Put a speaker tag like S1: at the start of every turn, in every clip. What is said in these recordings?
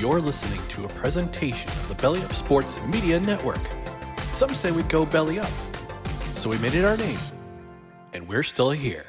S1: You're listening to a presentation of the Belly Up Sports Media Network. Some say we go belly up, so we made it our name, and we're still here.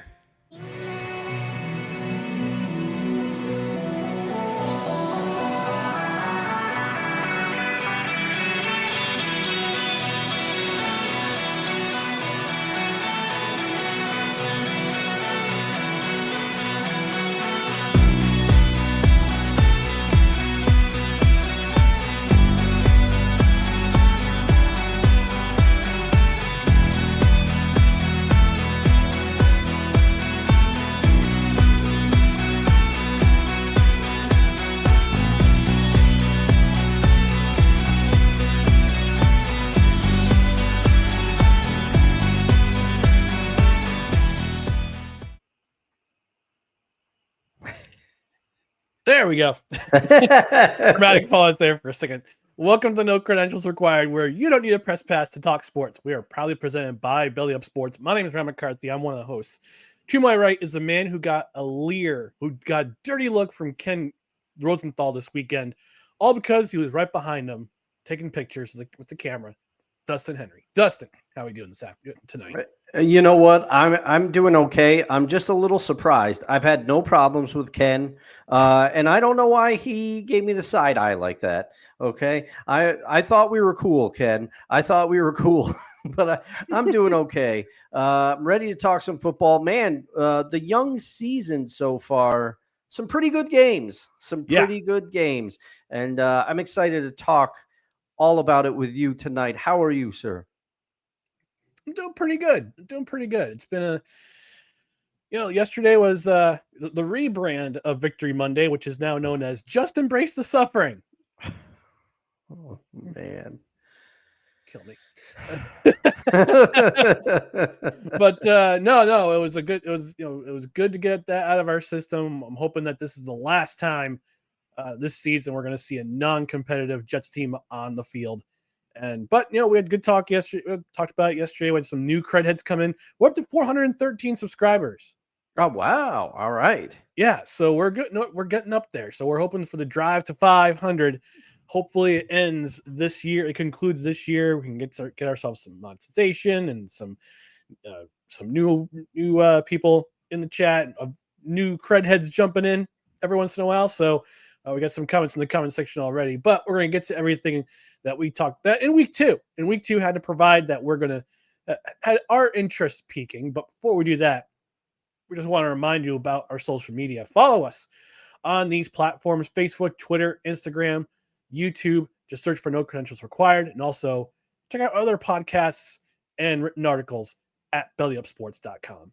S1: There we go. Dramatic pause there for a second. Welcome to No Credentials Required, where you don't need a press pass to talk sports. We are proudly presented by Belly Up Sports. My name is Ryan McCarthy. I'm one of the hosts. To my right is the man who got a leer, who got a dirty look from Ken Rosenthal this weekend, all because he was right behind him taking pictures with the camera. Dustin Henry. Dustin, how are we doing this afternoon tonight?
S2: You know what? I'm doing okay. I'm just a little surprised. I've had no problems with Ken, and I don't know why he gave me the side eye like that. Okay, I thought we were cool, Ken. I thought we were cool, but I'm doing okay. I'm ready to talk some football, man. The young season so far, some pretty good games. Good games, and I'm excited to talk all about it with you tonight. How are you, sir?
S1: I'm doing pretty good. It's been yesterday was the rebrand of Victory Monday, which is now known as Just Embrace the Suffering.
S2: Oh, man.
S1: Kill me. But no, it was good to get that out of our system. I'm hoping that this is the last time this season we're going to see a non-competitive Jets team on the field. But we had good talk yesterday. We talked about it yesterday. We had some new cred heads come in. We're up to 413 subscribers.
S2: Oh, wow. All right.
S1: Yeah, so we're good. No, we're getting up there. So we're hoping for the drive to 500. Hopefully it ends this year. It concludes this year. We can get ourselves some monetization and some new people in the chat. New cred heads jumping in every once in a while. So we got some comments in the comment section already, but we're going to get to everything that we talked that in week two. In week two, had to provide that we're going to had our interest peaking. But before we do that, we just want to remind you about our social media. Follow us on these platforms: Facebook, Twitter, Instagram, YouTube. Just search for No Credentials Required, and also check out other podcasts and written articles at bellyupsports.com.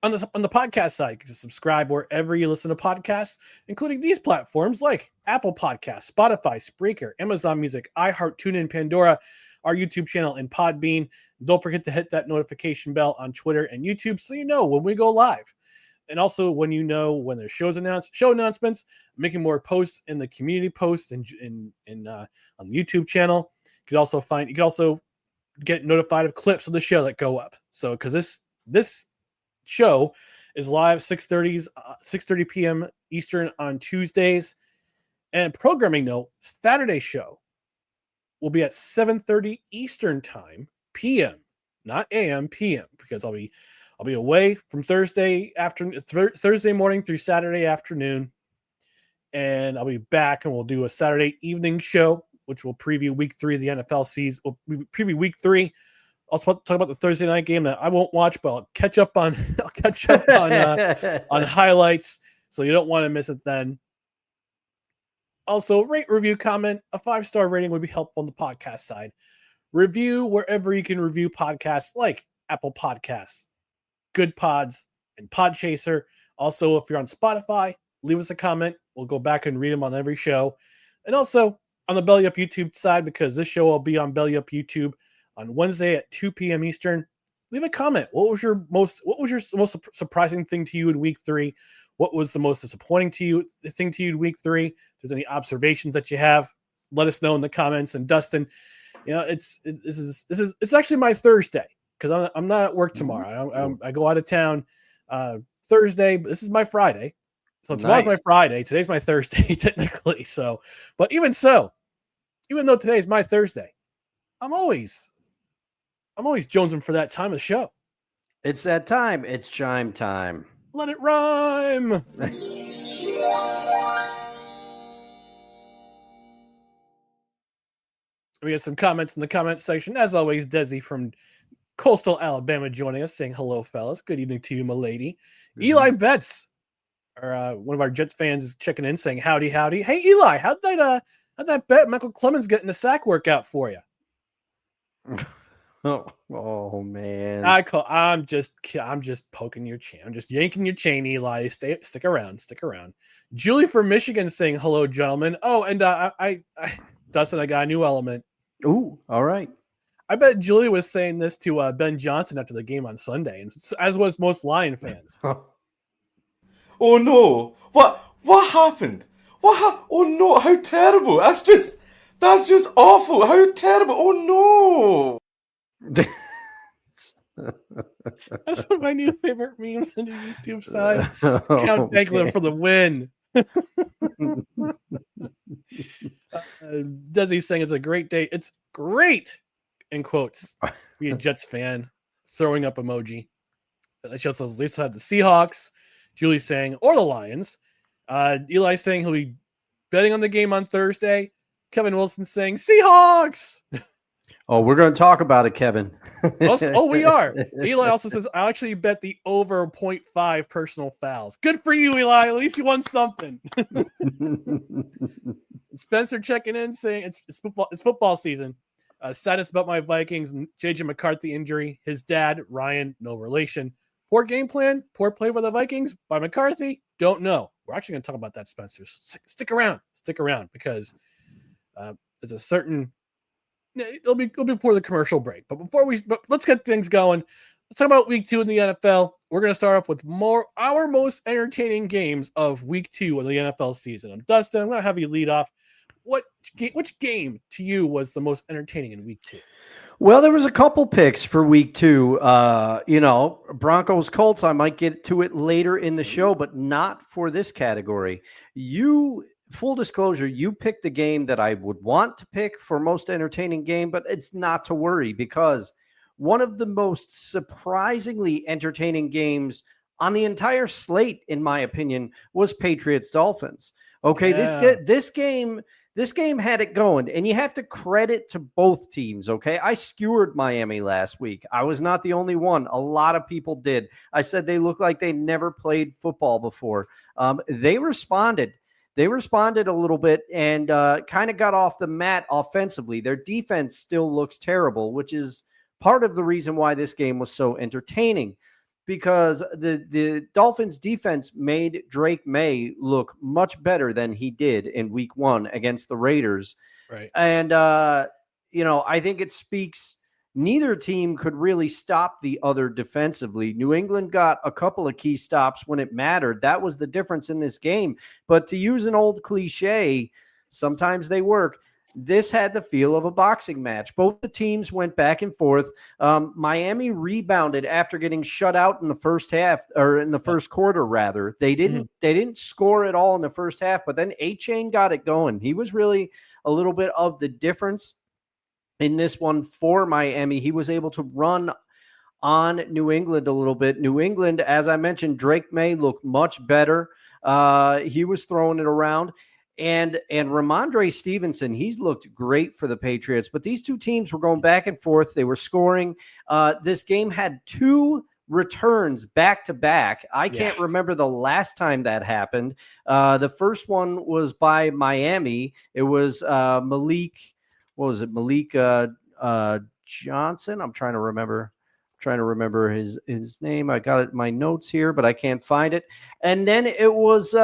S1: On the podcast side, you can subscribe wherever you listen to podcasts, including these platforms like Apple Podcasts, Spotify, Spreaker, Amazon Music, iHeart, TuneIn, Pandora, our YouTube channel, and Podbean. Don't forget to hit that notification bell on Twitter and YouTube so you know when we go live. And also when there's show announcements, I'm making more posts in the community posts and on the YouTube channel. You can also get notified of clips of the show that go up. So because this show is live 6:30 p.m. Eastern on Tuesdays. And programming note, Saturday show will be at 7:30 Eastern time, PM, not AM, PM, because I'll be away from Thursday morning through Saturday afternoon, and I'll be back, and we'll do a Saturday evening show, which will preview week 3 of the NFL season. We'll preview week 3. Also talk about the Thursday night game that I won't watch, but I'll catch up on on highlights, so you don't want to miss it then. Also, rate, review, comment. A 5-star rating would be helpful on the podcast side. Review wherever you can review podcasts, like Apple Podcasts, Good Pods, and Podchaser. Also, if you're on Spotify, leave us a comment. We'll go back and read them on every show. And also on the Belly Up YouTube side, because this show will be on Belly Up YouTube on Wednesday at 2 p.m. Eastern. Leave a comment. What was your most surprising thing to you in week 3? What was the most disappointing thing to you in week 3? If there's any observations that you have, let us know in the comments. And Dustin, it's actually my Thursday because I'm not at work tomorrow. I go out of town Thursday, but this is my Friday. So tomorrow's
S2: Nice.
S1: my Friday. Today's my Thursday, technically. So, but even so, even though today's my Thursday, I'm always jonesing for that time of the show.
S2: It's that time. It's chime time.
S1: Let it rhyme. We get some comments in the comment section. As always, Desi from Coastal Alabama joining us, saying hello, fellas. Good evening to you, my lady. Mm-hmm. Eli Betts, one of our Jets fans, is checking in, saying howdy, howdy. Hey, Eli, how'd that bet Michael Clemens getting a sack workout for you?
S2: Oh man!
S1: I'm just poking your chain. I'm just yanking your chain, Eli. Stick around. Julie from Michigan saying hello, gentlemen. Oh, and I Dustin, I got a new element.
S2: Ooh, all right.
S1: I bet Julie was saying this to Ben Johnson after the game on Sunday, and as was most Lion fans.
S3: Oh no! What happened? Oh no! How terrible! That's just awful! How terrible! Oh
S1: no! That's one of my new favorite memes on the YouTube side. Count Dankler for the win. Desi saying it's a great day. It's great, in quotes. Be a Jets fan. Throwing up emoji. That shows us Lisa had the Seahawks. Julie saying, or the Lions. Eli saying he'll be betting on the game on Thursday. Kevin Wilson saying Seahawks.
S2: Oh, we're going to talk about it, Kevin.
S1: We are. Eli also says, I actually bet the over 0.5 personal fouls. Good for you, Eli. At least you won something. Spencer checking in, saying it's football season. Sadness about my Vikings and JJ McCarthy injury. His dad, Ryan, no relation. Poor game plan, poor play for the Vikings by McCarthy. Don't know. We're actually going to talk about that, Spencer. Stick around, because there's a certain. It'll be before the commercial break. But let's get things going. Let's talk about week 2 in the NFL. We're going to start off with our most entertaining games of week 2 of the NFL season. I'm Dustin. I'm going to have you lead off. Which game to you was the most entertaining in week 2?
S2: Well, there was a couple picks for week 2. Broncos Colts. I might get to it later in the show, but not for this category. Full disclosure, you picked the game that I would want to pick for most entertaining game, but it's not to worry because one of the most surprisingly entertaining games on the entire slate, in my opinion, was Patriots Dolphins. Okay, yeah. This game had it going, and you have to credit to both teams, okay? I skewered Miami last week. I was not the only one. A lot of people did. I said they looked like they never played football before. They responded. They responded a little bit and kind of got off the mat offensively. Their defense still looks terrible, which is part of the reason why this game was so entertaining, because the Dolphins defense made Drake May look much better than he did in week 1 against the Raiders.
S1: Right.
S2: And, I think it speaks. Neither team could really stop the other defensively. New England got a couple of key stops when it mattered. That was the difference in this game. But to use an old cliche, sometimes they work. This had the feel of a boxing match. Both the teams went back and forth. Miami rebounded after getting shut out in the first half, or in the first quarter, rather. They didn't score at all in the first half, but then A-Chain got it going. He was really a little bit of the difference in this one for Miami. He was able to run on New England a little bit. New England, as I mentioned, Drake May looked much better. He was throwing it around. And Ramondre Stevenson, he's looked great for the Patriots. But these two teams were going back and forth. They were scoring. This game had 2 returns back to back. I can't remember the last time that happened. The first one was by Miami. It was Malik. What was it? Malik Johnson. I'm trying to remember his name. I got it in my notes here, but I can't find it. And then it was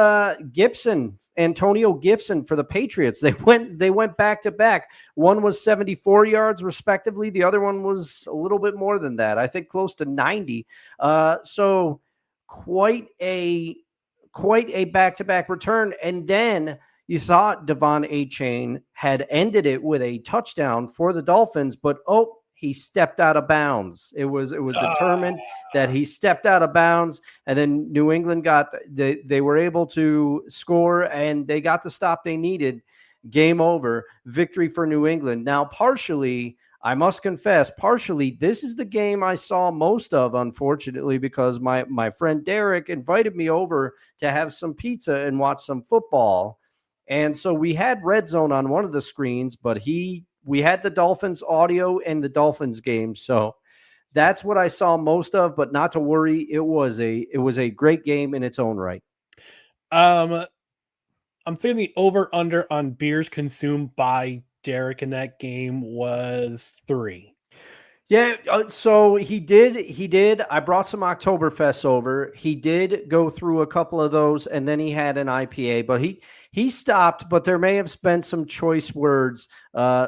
S2: Antonio Gibson for the Patriots. They went back to back. One was 74 yards respectively. The other one was a little bit more than that. I think close to 90. So quite a back-to-back return. And then you thought Devon A-Chain had ended it with a touchdown for the Dolphins, but he stepped out of bounds. It was determined that
S1: Ah.
S2: he stepped out of bounds, and then New England they were able to score, and they got the stop they needed. Game over, victory for New England. Now, partially, I must confess, this is the game I saw most of, unfortunately, because my friend Derek invited me over to have some pizza and watch some football. And so we had Red Zone on one of the screens, but we had the Dolphins audio and the Dolphins game. So that's what I saw most of, but not to worry. It was a great game in its own right.
S1: I'm thinking the over/under on beers consumed by Derek in that game was 3.
S2: Yeah, so he did. I brought some Oktoberfest over. He did go through a couple of those, and then he had an IPA, but he stopped, but there may have been some choice words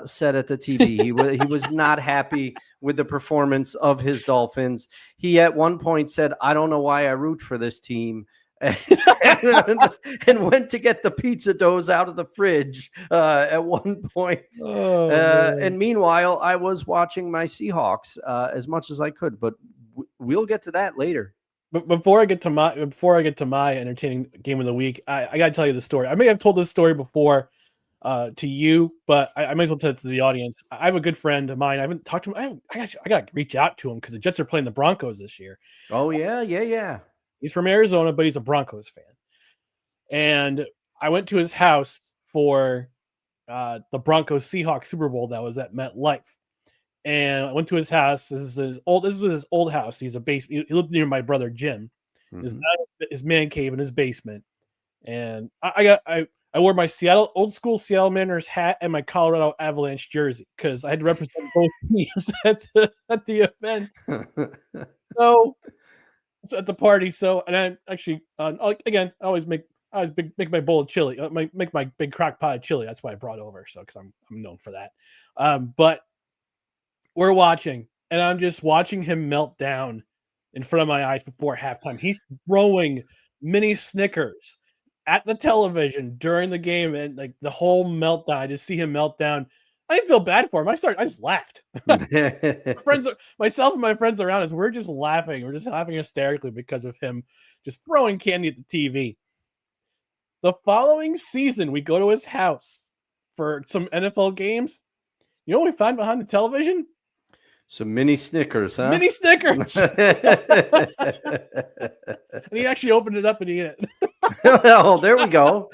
S2: said at the TV. He was not happy with the performance of his Dolphins. He at one point said, "I don't know why I root for this team." and went to get the pizza doughs out of the fridge at one point.
S1: Oh,
S2: And meanwhile, I was watching my Seahawks as much as I could, but we'll get to that later.
S1: But before I get to my entertaining game of the week, I got to tell you the story. I may have told this story before to you, but I might as well tell it to the audience. I have a good friend of mine. I haven't talked to him. I got to reach out to him because the Jets are playing the Broncos this year.
S2: Oh yeah.
S1: He's from Arizona, but he's a Broncos fan. And I went to his house for the Broncos Seahawks Super Bowl that was at MetLife. And I went to his house. This was his old house. He lived near my brother Jim. His man cave in his basement. And I wore my old school Seattle Mariners hat and my Colorado Avalanche jersey because I had to represent both teams at the event. So at the party. And I actually again I always make my bowl of chili. Make my big crock pot of chili. That's why I brought over. So because I'm known for that. But we're watching, and I'm just watching him melt down in front of my eyes before halftime. He's throwing mini Snickers at the television during the game, and like the whole meltdown. I just see him melt down. I didn't feel bad for him. I just laughed. Myself and my friends around us, we're just laughing. We're just laughing hysterically because of him just throwing candy at the TV. The following season, we go to his house for some NFL games. You know what we find behind the television?
S2: Some mini Snickers, huh?
S1: Mini Snickers. And he actually opened it up and ate it.
S2: Oh, there we go.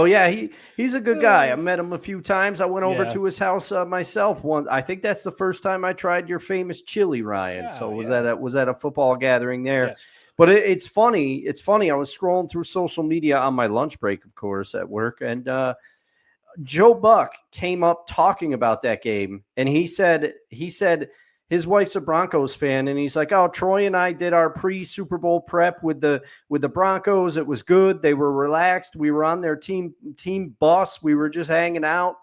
S2: Yeah, he's a good guy. I met him a few times. I went over to his house myself once. I think that's the first time I tried your famous chili, Ryan. So was that a football gathering there?
S1: Yes.
S2: But it's funny. It's funny. I was scrolling through social media on my lunch break, of course, at work, and Joe Buck came up talking about that game, and he said his wife's a Broncos fan, and he's like, "Oh, Troy and I did our pre-Super Bowl prep with the Broncos. It was good. They were relaxed. We were on their team bus. We were just hanging out."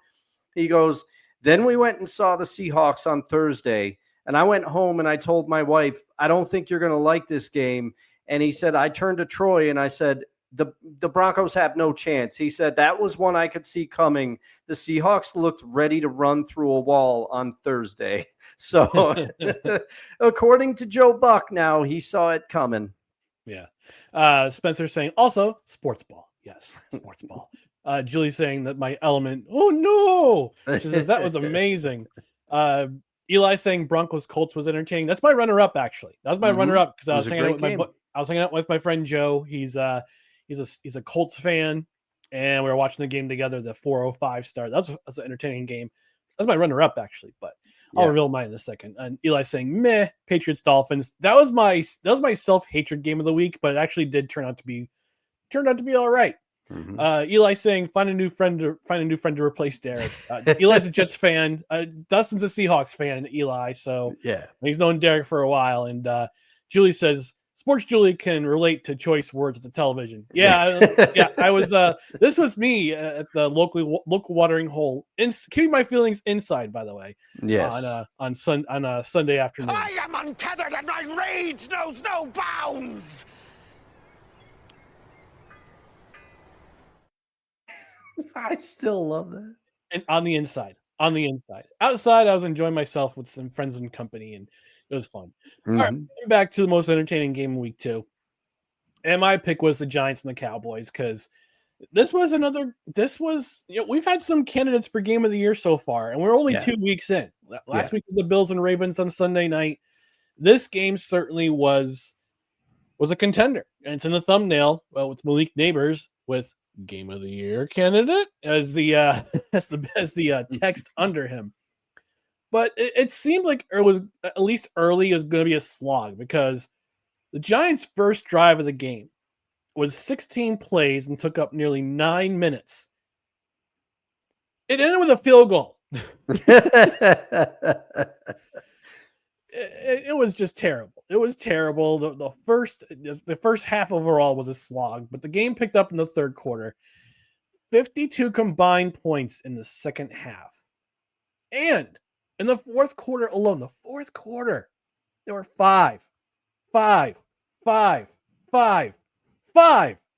S2: He goes, "Then we went and saw the Seahawks on Thursday, and I went home and I told my wife, I don't think you're going to like this game." And he said, I turned to Troy and I said, the Broncos have no chance. He said that was one I could see coming. The Seahawks looked ready to run through a wall on Thursday. So according to Joe Buck now, he saw it coming.
S1: Yeah. Spencer saying also sports ball. Yes, sports ball. Julie saying that my element. Oh no. She says that was amazing. Eli saying Broncos Colts was entertaining. That's my runner-up, actually. That was my runner-up because I was hanging out with my friend Joe. He's a Colts fan, and we were watching the game together. The 4:05 start. That was an entertaining game. That's my runner-up, actually, but I'll reveal mine in a second. And Eli saying meh. Patriots Dolphins. That was my self-hatred game of the week, but it actually did turn out to be all right.
S2: Mm-hmm.
S1: Eli saying find a new friend to replace Derek. Eli's a Jets fan. Dustin's a Seahawks fan. Eli, so he's known Derek for a while. And Julie says Sports Julie can relate to choice words at the television. Yeah. I was. This was me at the local watering hole. Keeping my feelings inside, by the way.
S2: Yes.
S1: On Sunday afternoon.
S4: I am untethered and my rage knows no bounds.
S2: I still love that.
S1: And on the inside. on the inside. Outside, I was enjoying myself with some friends and company, and it was fun. All right, back to the most entertaining game of week 2. And my pick was the Giants and the Cowboys because this was, we've had some candidates for game of the year so far, and we're only 2 weeks in. Last week was the Bills and Ravens on Sunday night. This game certainly was a contender, and it's in the thumbnail. Well, with Malik Neighbors with game of the year candidate as the as the text under him. But it seemed like it was, at least early, it was going to be a slog because the Giants' first drive of the game was 16 plays and took up nearly 9 minutes. It ended with a field goal. It was just terrible. It was terrible. The first half overall was a slog, but the game picked up in the third quarter. 52 combined points in the second half. And in the fourth quarter alone, there were 5.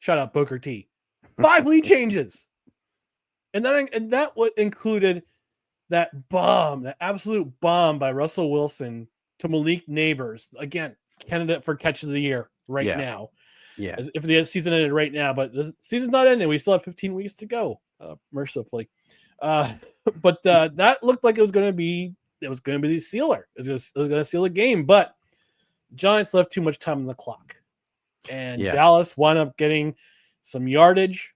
S1: Shout out Booker T. 5 lead changes. And that what included that absolute bomb by Russell Wilson to Malik Neighbors. Again, candidate for catch of the year now. Yeah. As if the season ended right now, but the season's not ending. We still have 15 weeks to go, mercifully. But that looked like it was going to be the sealer. It was going to seal the game, but Giants left too much time on the clock. And Dallas wound up getting some yardage.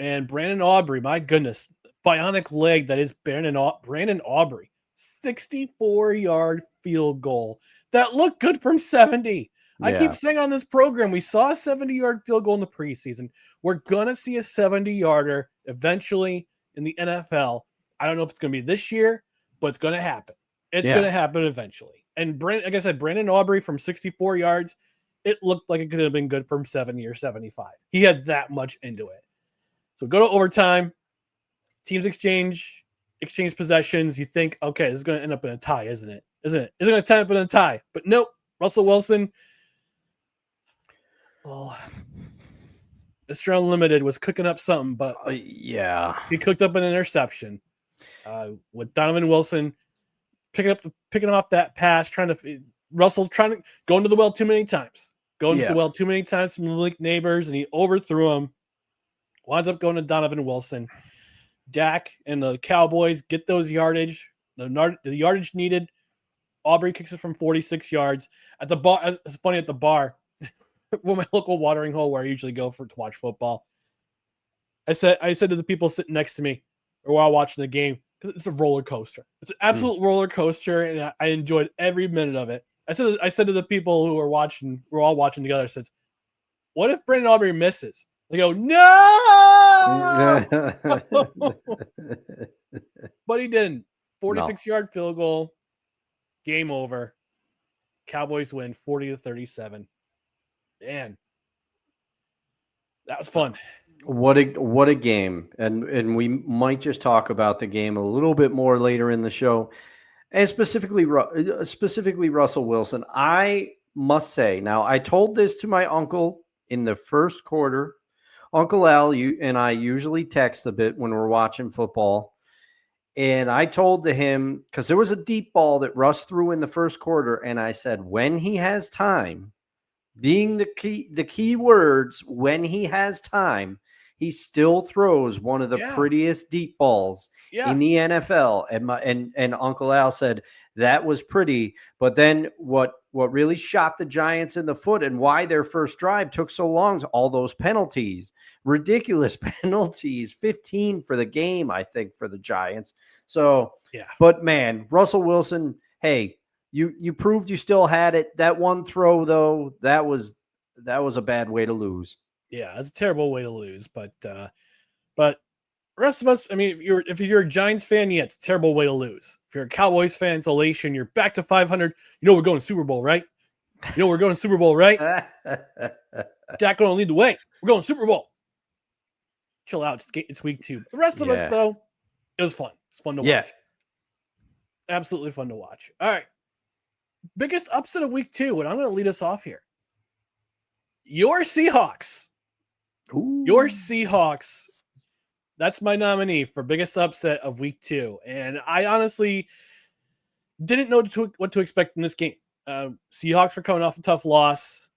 S1: And Brandon Aubrey, my goodness, bionic leg that is Brandon Aubrey, 64-yard field goal that looked good from 70. I keep saying on this program, we saw a 70-yard field goal in the preseason. We're going to see a 70-yarder eventually in the NFL. I don't know if it's going to be this year, but it's going to happen. It's going to happen eventually. And like I said, Brandon Aubrey from 64 yards, it looked like it could have been good from 70 or 75. He had that much into it. So go to overtime. Teams exchange possessions. You think, okay, this is going to end up in a tie, isn't it? Isn't it going to end up in a tie? But nope. Russell Wilson, Mr. Unlimited was cooking up something, but he cooked up an interception with Donovan Wilson picking off that pass, Russell trying to go into the well too many times. From Malik Neighbors, and he overthrew him. Winds up going to Donovan Wilson. Dak and the Cowboys get those yardage, the yardage needed. Aubrey kicks it from 46 yards. At the bar, it's funny, at the bar, my local watering hole where I usually go to watch football. I said to the people sitting next to me or while watching the game, because it's a roller coaster. It's an absolute roller coaster, and I enjoyed every minute of it. I said to the people who were watching, we're all watching together, I said, what if Brandon Aubrey misses? They go, no! But he didn't. 46-yard field goal. Game over. Cowboys win 40-37. Man, that was fun.
S2: What a game. And we might just talk about the game a little bit more later in the show. And specifically Russell Wilson. I must say, now I told this to my uncle in the first quarter. Uncle Al, you and I usually text a bit when we're watching football. And I told to him, because there was a deep ball that Russ threw in the first quarter, and I said, when he has time, being the key words, when he has time, he still throws one of the prettiest deep balls in the NFL. And Uncle Al said that was pretty. But then what really shot the Giants in the foot and why their first drive took so long, all those penalties, ridiculous penalties, 15 for the game, I think, for the Giants. So, but man, Russell Wilson, hey, you proved you still had it. That one throw, though, that was a bad way to lose.
S1: Yeah, it's a terrible way to lose. But the rest of us, I mean, if you're a Giants fan, it's a terrible way to lose. If you're a Cowboys fan, it's elation. You're back to 500. We're going to Super Bowl, right? We're going to Super Bowl, right? Dak going to lead the way. We're going to Super Bowl. Chill out. It's week 2. The rest of us, though, it was fun. It's fun to watch. Absolutely fun to watch. All right. Biggest upset of week 2, and I'm going to lead us off here. Your Seahawks.
S2: Ooh.
S1: Your Seahawks That's my nominee for biggest upset of week 2. And I honestly didn't know what to expect in this game. Seahawks were coming off a tough loss.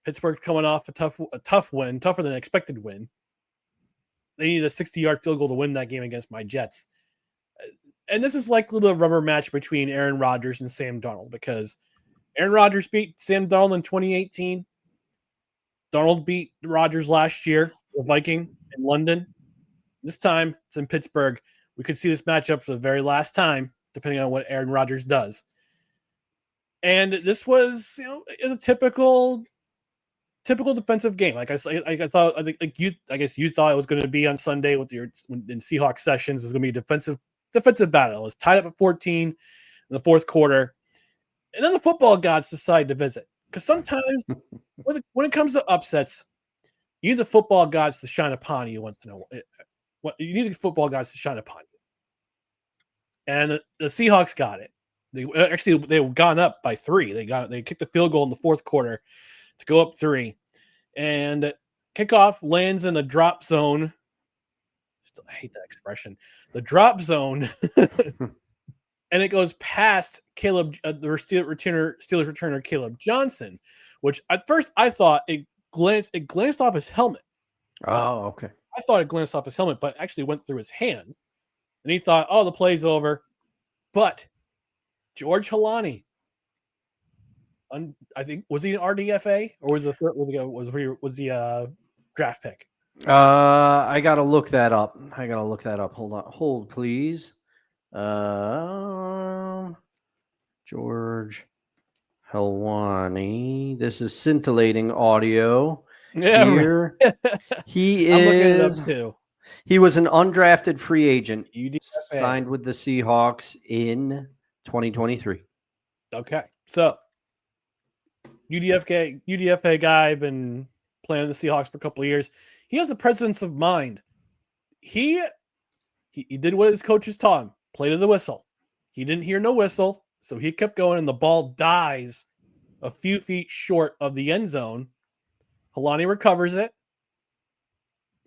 S1: Pittsburgh coming off a tough win, tougher than expected win. They needed a 60-yard field goal to win that game against my Jets. And this is likely the rubber match between Aaron Rodgers and Sam Darnold, because Aaron Rodgers beat Sam Darnold in 2018. Darnold beat Rodgers last year, the Viking in London. This time it's in Pittsburgh. We could see this matchup for the very last time, depending on what Aaron Rodgers does. And this was, a typical defensive game. I guess you thought it was going to be on Sunday in Seahawks sessions. It's going to be a defensive battle. It was tied up at 14 in the fourth quarter, and then the football gods decide to visit. Because sometimes when it comes to upsets, you need the football gods to shine upon you. Wants to know what you need the football gods to shine upon you, and the Seahawks got it. They gone up by 3. They kicked the field goal in the fourth quarter to go up 3, and kickoff lands in the drop zone. I hate that expression. The drop zone, and it goes past Caleb, the Steelers returner Caleb Johnson, which at first I thought it glanced off his helmet.
S2: Oh, okay.
S1: I thought it glanced off his helmet, but actually went through his hands, and he thought, "Oh, the play's over." But George Halani, I think, was he an RDFA or was he a draft pick?
S2: I gotta look that up. Hold, please. George Helwani. This is scintillating audio.
S1: Yeah,
S2: here. He
S1: I'm looking it
S2: is.
S1: up too.
S2: He was an undrafted free agent,
S1: UDFA.
S2: signed with the Seahawks in 2023.
S1: Okay, so UDFA guy, been playing the Seahawks for a couple of years. He has a presence of mind. He did what his coaches taught him: play to the whistle. He didn't hear no whistle, so he kept going, and the ball dies a few feet short of the end zone. Halani recovers it.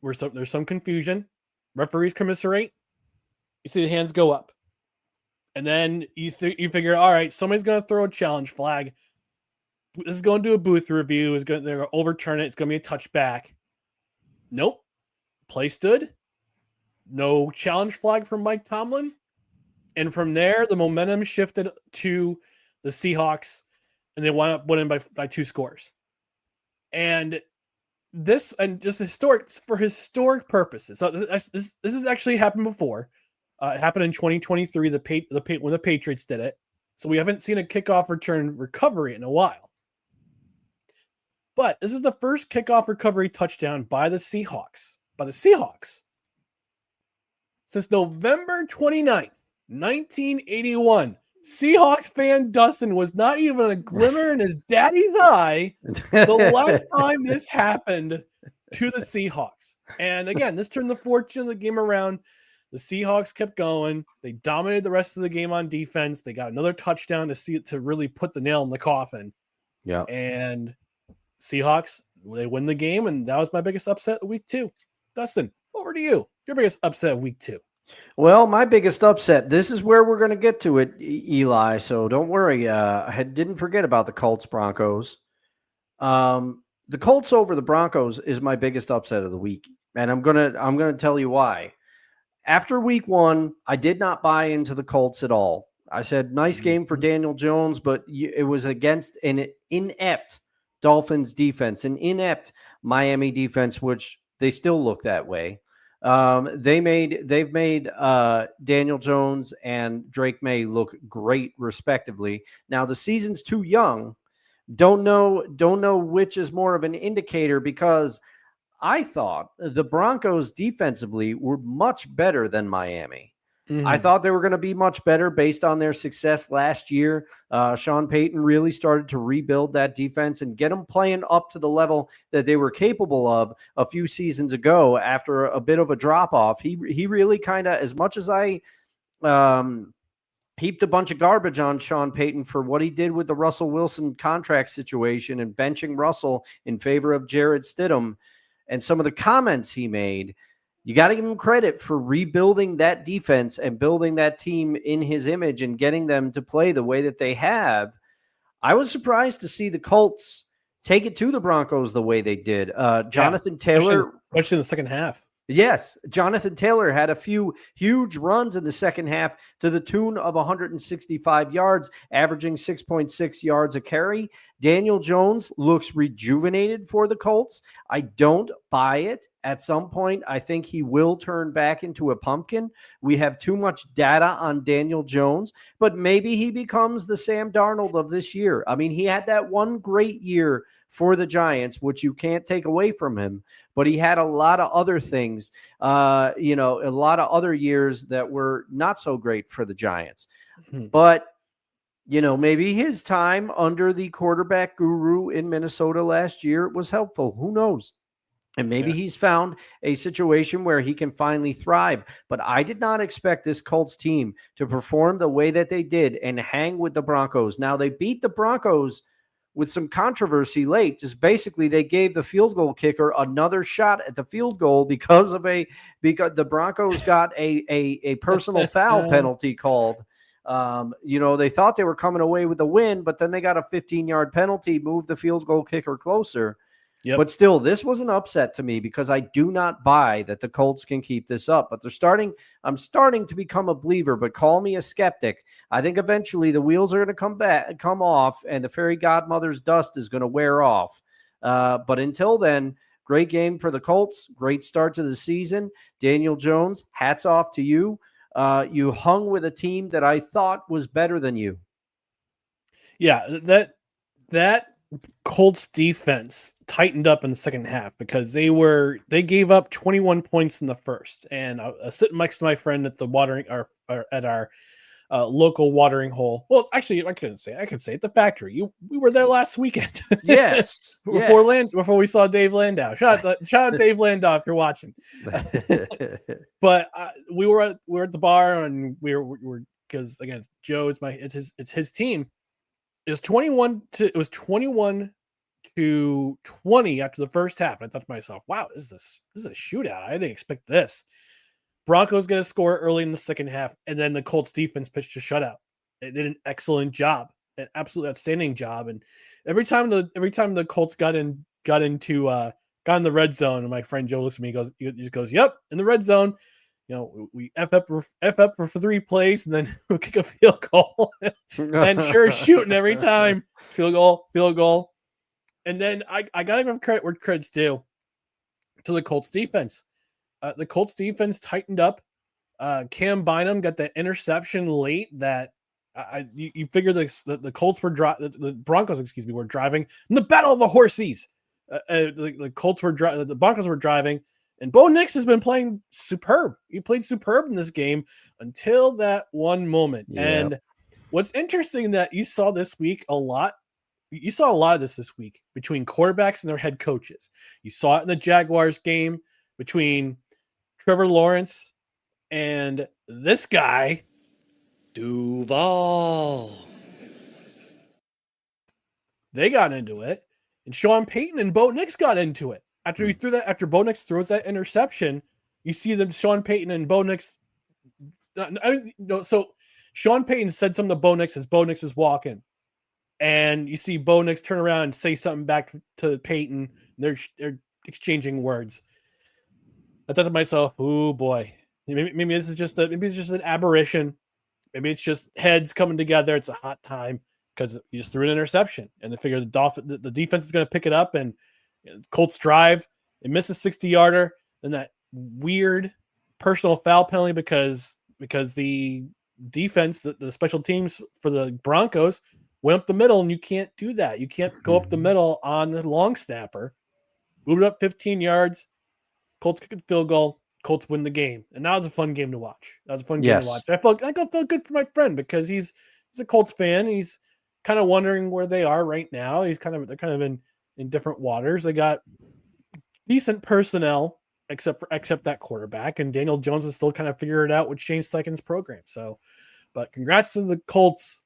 S1: There's some confusion. Referees commiserate. You see the hands go up. And then you figure, all right, somebody's going to throw a challenge flag. This is going to do a booth review. They're going to overturn it. It's going to be a touchback. Nope. Play stood. No challenge flag from Mike Tomlin. And from there, the momentum shifted to the Seahawks, and they wound up winning by 2 scores. And this, and just for historic purposes. So this has actually happened before. It happened in 2023, when the Patriots did it. So we haven't seen a kickoff return recovery in a while. But this is the first kickoff recovery touchdown by the Seahawks. Since November 29th, 1981. Seahawks fan Dustin was not even a glimmer in his daddy's eye the last time this happened to the Seahawks. And again, this turned the fortune of the game around. The Seahawks kept going. They dominated the rest of the game on defense. They got another touchdown to really put the nail in the coffin.
S2: Yeah.
S1: And Seahawks, they win the game, and that was my biggest upset of week 2. Dustin, over to you. Your biggest upset of week 2.
S2: Well, my biggest upset, this is where we're going to get to it, Eli, so don't worry. I didn't forget about the Colts-Broncos. The Colts over the Broncos is my biggest upset of the week, and I'm gonna tell you why. After week 1, I did not buy into the Colts at all. I said, nice game for Daniel Jones, but it was against an inept Dolphins defense, an inept Miami defense, which they still look that way. They've made Daniel Jones and Drake May look great, respectively. Now the season's too young. Don't know which is more of an indicator, because I thought the Broncos defensively were much better than Miami. Mm-hmm. I thought they were going to be much better based on their success last year. Sean Payton really started to rebuild that defense and get them playing up to the level that they were capable of a few seasons ago after a bit of a drop-off. He really kind of, as much as I heaped a bunch of garbage on Sean Payton for what he did with the Russell Wilson contract situation and benching Russell in favor of Jared Stidham and some of the comments he made, you got to give him credit for rebuilding that defense and building that team in his image and getting them to play the way that they have. I was surprised to see the Colts take it to the Broncos the way they did. Jonathan Taylor,
S1: especially in the second half.
S2: Yes, Jonathan Taylor had a few huge runs in the second half to the tune of 165 yards, averaging 6.6 yards a carry. Daniel Jones looks rejuvenated for the Colts. I don't buy it. At some point, I think he will turn back into a pumpkin. We have too much data on Daniel Jones, but maybe he becomes the Sam Darnold of this year. I mean, he had that one great year for the Giants, which you can't take away from him, but he had a lot of other things, a lot of other years that were not so great for the Giants. But, maybe his time under the quarterback guru in Minnesota last year was helpful. Who knows? And maybe he's found a situation where he can finally thrive. But I did not expect this Colts team to perform the way that they did and hang with the Broncos. Now, they beat the Broncos with some controversy late. Just basically they gave the field goal kicker another shot at the field goal because the Broncos got a personal foul penalty called. They thought they were coming away with the win, but then they got a 15-yard penalty, moved the field goal kicker closer. Yep. But still, this was an upset to me because I do not buy that the Colts can keep this up. But I'm starting to become a believer, but call me a skeptic. I think eventually the wheels are going to come off, and the fairy godmother's dust is going to wear off. But until then, great game for the Colts. Great start to the season. Daniel Jones, hats off to you. You hung with a team that I thought was better than you.
S1: Yeah, that Colts defense tightened up in the second half because they gave up 21 points in the first. And I was sitting next to my friend at the at our local watering hole. Well, actually, I could say at the factory. We were there last weekend.
S2: Yes,
S1: before we saw Dave Landau. Shout out Dave Landau if you're watching. But we were at the bar and we were because again, Joe it's his team. It was 21 to 20 after the first half. And I thought to myself, wow, this is a shootout. I didn't expect this. Broncos going to score early in the second half, and then the Colts defense pitched a shutout. They did an excellent job, an absolutely outstanding job. And every time the Colts got in the red zone, and my friend Joe looks at me, he just goes, "Yep, in the red zone." We F up for 3 plays, and then we'll kick a field goal. And sure, shooting every time. Field goal. And then I got to give credit where credit's due to the Colts defense. The Colts defense tightened up. Cam Bynum got that interception late that you figure the Colts were the Broncos, were driving in the battle of the horses. The Colts were the Broncos were driving. And Bo Nix has been playing superb. He played superb in this game until that one moment. Yep. And what's interesting that you saw this week a lot, you saw a lot of this week between quarterbacks and their head coaches. You saw it in the Jaguars game between Trevor Lawrence and this guy, Duval. They got into it. And Sean Payton and Bo Nix got into it. After Bo Nix throws that interception, you see them, Sean Payton and Bo Nix. So Sean Payton said something to Bo Nix as Bo Nix is walking, and you see Bo Nix turn around and say something back to Payton. They're exchanging words. I thought to myself, "Oh boy, maybe this is just an aberration. Maybe it's just heads coming together. It's a hot time because you just threw an interception, and they figure the defense is going to pick it up and." Colts drive, they miss a 60-yarder, and that weird personal foul penalty because the defense, the special teams for the Broncos went up the middle, and you can't do that. You can't go up the middle on the long snapper. Move it up 15 yards. Colts kick a field goal. Colts win the game, and that was a fun game to watch. That was a fun game to watch. I felt good for my friend because he's a Colts fan. He's kind of wondering where they are right now. They're kind of in different waters. They got decent personnel, except that quarterback, and Daniel Jones is still kind of figuring it out with Shane Steichen's program. So, but congrats to the Colts.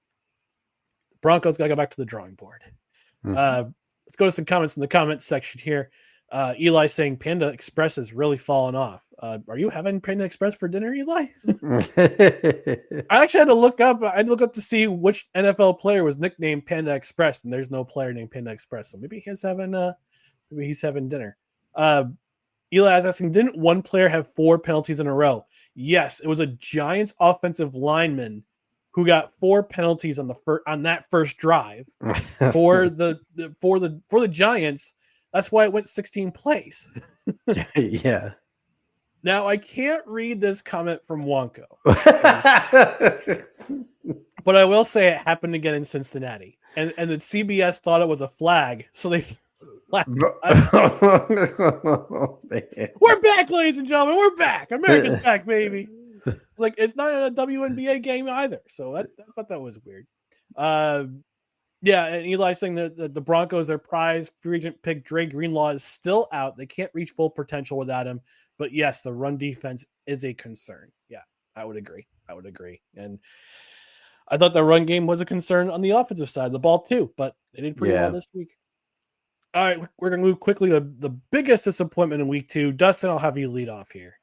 S1: Broncos got to go back to the drawing board. Let's go to some comments in the comments section here. Eli saying Panda Express has really fallen off. Are you having Panda Express for dinner, Eli? I actually had to look up. I had to look up to see which NFL player was nicknamed Panda Express, and there's no player named Panda Express. So maybe he's having dinner. Eli is asking, didn't one player have 4 penalties in a row? Yes, it was a Giants offensive lineman who got 4 penalties on that first drive for the Giants. That's why it went 16 plays.
S2: Yeah.
S1: Now I can't read this comment from Wonko, but I will say it happened again in Cincinnati, and the CBS thought it was a flag, so they. We're back, ladies and gentlemen. We're back. America's back, baby. It's not a WNBA game either, so I thought that was weird. Yeah, and Eli saying that the Broncos, their prize free agent pick Dre Greenlaw is still out. They can't reach full potential without him. But yes, the run defense is a concern. Yeah, I would agree. And I thought the run game was a concern on the offensive side of the ball too, but they did pretty well this week. All right, we're going to move quickly to the biggest disappointment in week 2. Dustin, I'll have you lead off here.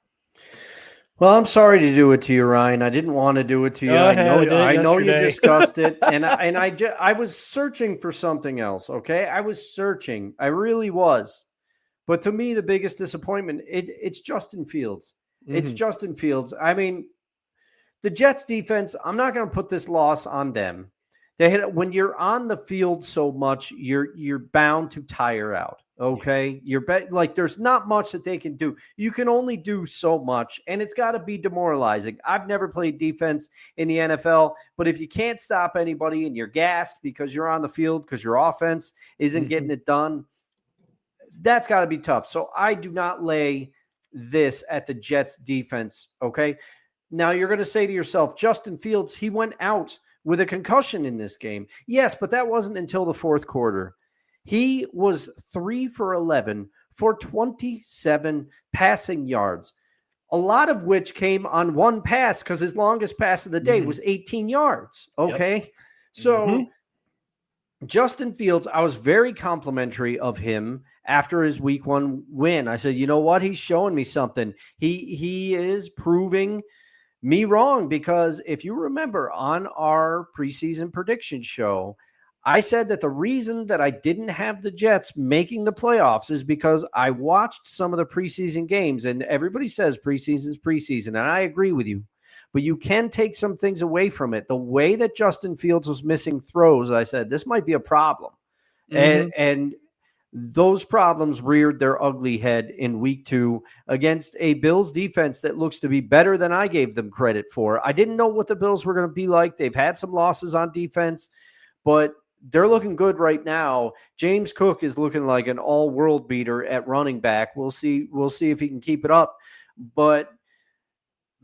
S2: Well, I'm sorry to do it to you, Ryan. I didn't want to do it to you. I know you discussed it, and I was searching for something else. Okay, I was searching. I really was. But to me, the biggest disappointment it's Justin Fields. Mm-hmm. It's Justin Fields. I mean, the Jets defense. I'm not going to put this loss on them. When you're on the field so much, you're bound to tire out. Okay, there's not much that they can do. You can only do so much, and it's got to be demoralizing. I've never played defense in the NFL, but if you can't stop anybody and you're gassed because you're on the field because your offense isn't getting it done, that's got to be tough. So I do not lay this at the Jets defense. Okay, now you're going to say to yourself, Justin Fields, he went out with a concussion in this game. Yes, but that wasn't until the fourth quarter. He was 3 for 11 for 27 passing yards, a lot of which came on one pass because his longest pass of the day was 18 yards. Okay. Yep. So Justin Fields, I was very complimentary of him after his week 1 win. I said, you know what? He's showing me something. He is proving me wrong, because if you remember on our preseason prediction show, I said that the reason that I didn't have the Jets making the playoffs is because I watched some of the preseason games, and everybody says preseason's preseason, and I agree with you, but you can take some things away from it. The way that Justin Fields was missing throws, I said, this might be a problem. And those problems reared their ugly head in week 2 against a Bills defense that looks to be better than I gave them credit for. I didn't know what the Bills were going to be like. They've had some losses on defense, but they're looking good right now. James Cook is looking like an all-world beater at running back. We'll see if he can keep it up. But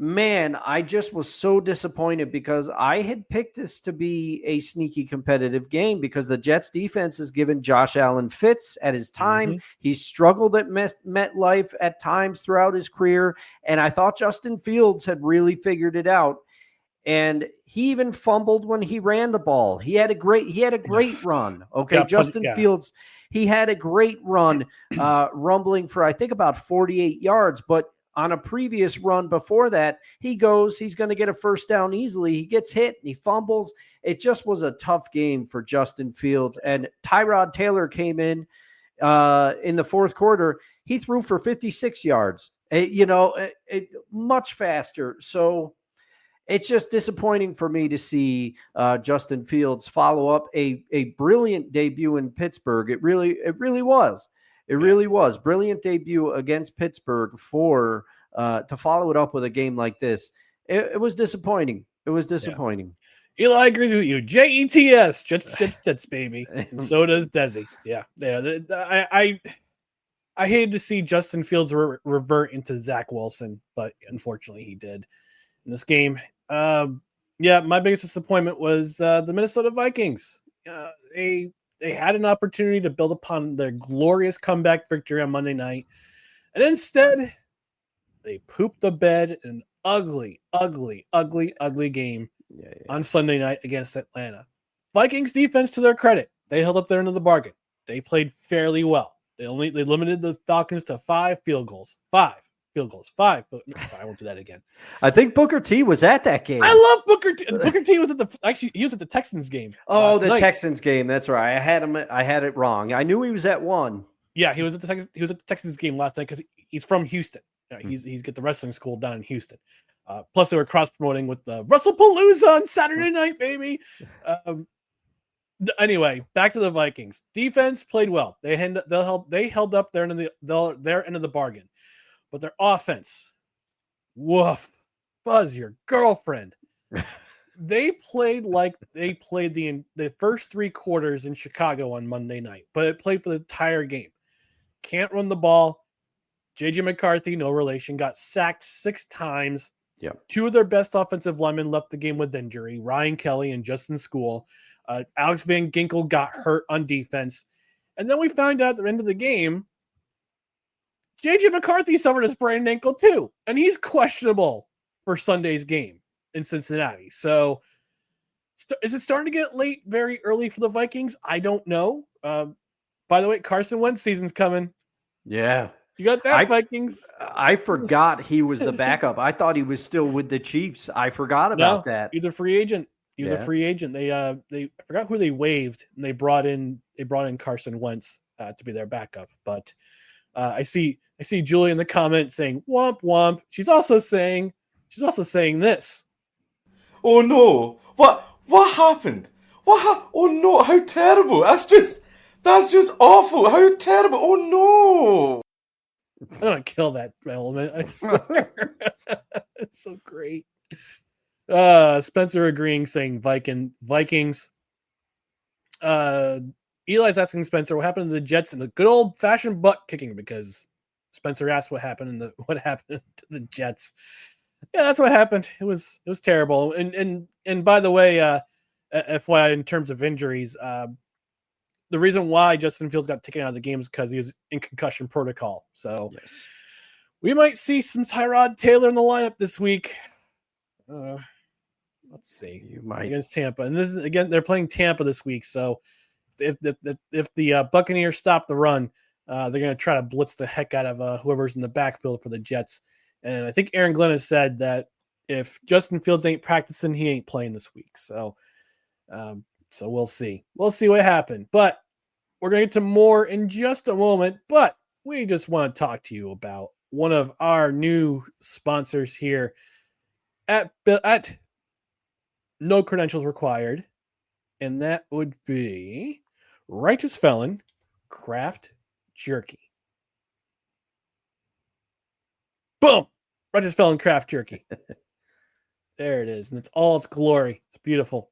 S2: man, I just was so disappointed because I had picked this to be a sneaky competitive game because the Jets defense has given Josh Allen fits at his time. He's struggled at MetLife at times throughout his career. And I thought Justin Fields had really figured it out. And he even fumbled when he ran the ball. He had a great run. Okay. Justin Fields, he had a great run, rumbling for, I think, about 48 yards, but on a previous run before that, he's going to get a first down easily. He gets hit and he fumbles. It just was a tough game for Justin Fields. And Tyrod Taylor came in the fourth quarter. He threw for 56 yards, much faster. So it's just disappointing for me to see Justin Fields follow up a brilliant debut in Pittsburgh. It really was. It really was. Brilliant debut against Pittsburgh to follow it up with a game like this. It was disappointing. It was disappointing.
S1: Yeah. Eli agrees with you. Jets, Jets, baby. And so does Desi. Yeah. I hated to see Justin Fields revert into Zach Wilson, but unfortunately he did in this game. My biggest disappointment was the Minnesota Vikings. They had an opportunity to build upon their glorious comeback victory on Monday night, and instead they pooped the bed in an ugly game on Sunday night against Atlanta. Vikings defense, to their credit, they held up their end of the bargain. They played fairly well. They limited the Falcons to 5 field goals. 5 field goals. 5. Sorry, I won't do that again.
S2: I think Booker T was at that game.
S1: I love Booker T. Booker T was he was at the Texans game.
S2: Oh, the
S1: night.
S2: Texans game. That's right. I had it wrong. I knew he was at one.
S1: Yeah, he was at the Texans game last night because he's from Houston. He's got the wrestling school down in Houston. Plus, they were cross promoting with the WrestlePalooza on Saturday night, baby. Anyway, back to the Vikings. Defense played well. They held up their end of the bargain, but their offense, woof, Buzz, your girlfriend. They played like they played the first 3 quarters in Chicago on Monday night, but it played for the entire game. Can't run the ball. JJ McCarthy, no relation, got sacked 6 times.
S2: Yep.
S1: 2 of their best offensive linemen left the game with injury, Ryan Kelly and Justin School. Alex Van Ginkel got hurt on defense. And then we found out at the end of the game, JJ McCarthy suffered a sprained ankle too. And he's questionable for Sunday's game in Cincinnati. So is it starting to get late very early for the Vikings? I don't know. By the way, Carson Wentz season's coming.
S2: Yeah.
S1: You got that, Vikings?
S2: I forgot he was the backup. I thought he was still with the Chiefs. I forgot about that.
S1: He's a free agent. He was a free agent. They I forgot who they waived, and they brought in Carson Wentz to be their backup. But I see Julie in the comment saying womp womp. She's also saying this.
S3: Oh no! What happened? Oh no! How terrible! That's just awful! How terrible! Oh no!
S1: I'm gonna kill that element. I swear. It's so great. Spencer agreeing, saying Vikings. Eli's asking Spencer what happened to the Jets and the good old fashioned butt kicking, because Spencer asked what happened to the Jets. Yeah, that's what happened. It was terrible. And by the way, FYI, in terms of injuries, the reason why Justin Fields got taken out of the game is because he was in concussion protocol. So we might see some Tyrod Taylor in the lineup this week. Let's see.
S2: You might.
S1: Against Tampa. And this is, again, they're playing Tampa this week. So if the Buccaneers stop the run, they're going to try to blitz the heck out of whoever's in the backfield for the Jets. And I think Aaron Glenn has said that if Justin Fields ain't practicing, he ain't playing this week. So we'll see. We'll see what happened. But we're going to get to more in just a moment. But we just want to talk to you about one of our new sponsors here at No Credentials Required. And that would be Righteous Felon Craft Jerky. Boom! Righteous Felon Craft Jerky. There it is. And it's all its glory. It's beautiful.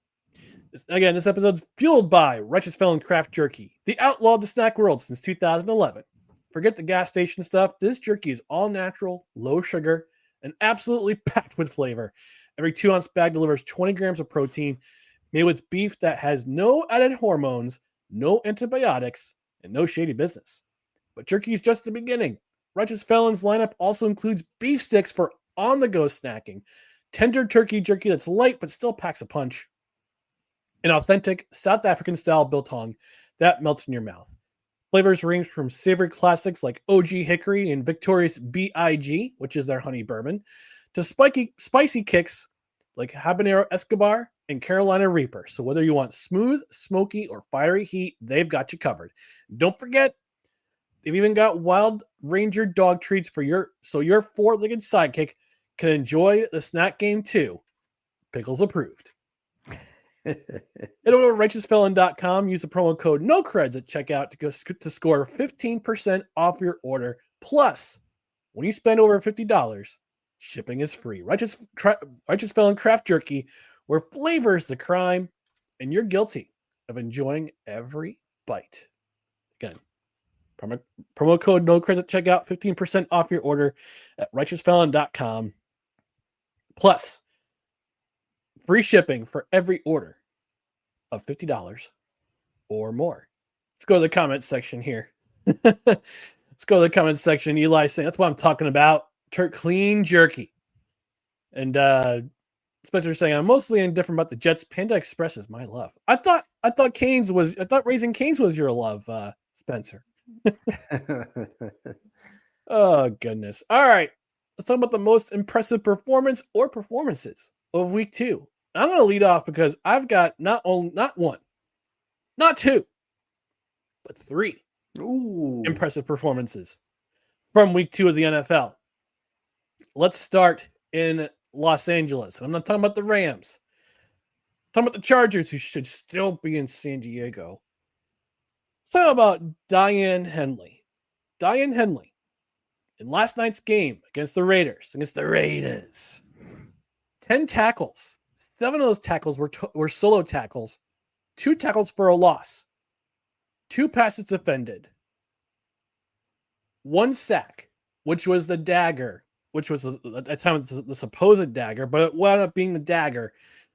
S1: Again, this episode's fueled by Righteous Felon Craft Jerky, the outlaw of the snack world since 2011. Forget the gas station stuff. This jerky is all natural, low sugar, and absolutely packed with flavor. Every 2-ounce bag delivers 20 grams of protein, made with beef that has no added hormones, no antibiotics, and no shady business. But jerky is just the beginning. Righteous Felon's lineup also includes beef sticks for on-the-go snacking, tender turkey jerky that's light but still packs a punch, an authentic South African-style biltong that melts in your mouth. Flavors range from savory classics like OG Hickory and Victorious BIG, which is their honey bourbon, to spicy kicks like Habanero Escobar and Carolina Reaper. So whether you want smooth, smoky, or fiery heat, they've got you covered. Don't forget, they've even got Wild Ranger dog treats for your 4-legged sidekick can enjoy the snack game too. Pickles approved. Head over to righteousfelon.com. Use the promo code NOCREDS at checkout to score 15% off your order. Plus, when you spend over $50, shipping is free. Righteous Felon Craft Jerky, where flavor is the crime, and you're guilty of enjoying every bite. Again, promo code NOCREDS at checkout, 15% off your order at righteousfelon.com. Plus, free shipping for every order of $50 or more. Let's go to the comments section here. Let's go to the comments section. Eli saying, that's what I'm talking about. Clean jerky. And Spencer saying, I'm mostly indifferent about the Jets. Panda Express is my love. I thought Raising Cane's was your love, Spencer. Oh, goodness. All right. Let's talk about the most impressive performance or performances of week 2. I'm going to lead off because I've got not one, not two, but 3
S2: Ooh.
S1: impressive performances from week 2 of the NFL. Let's start in Los Angeles. I'm not talking about the Rams. I'm talking about the Chargers, who should still be in San Diego. Let's talk about Diane Henley. Diane Henley, in last night's game against the Raiders, 10 tackles. 7 of those tackles were solo tackles. 2 tackles for a loss. 2 passes defended. 1 sack, which was the dagger, which was at the time the supposed dagger, but it wound up being the dagger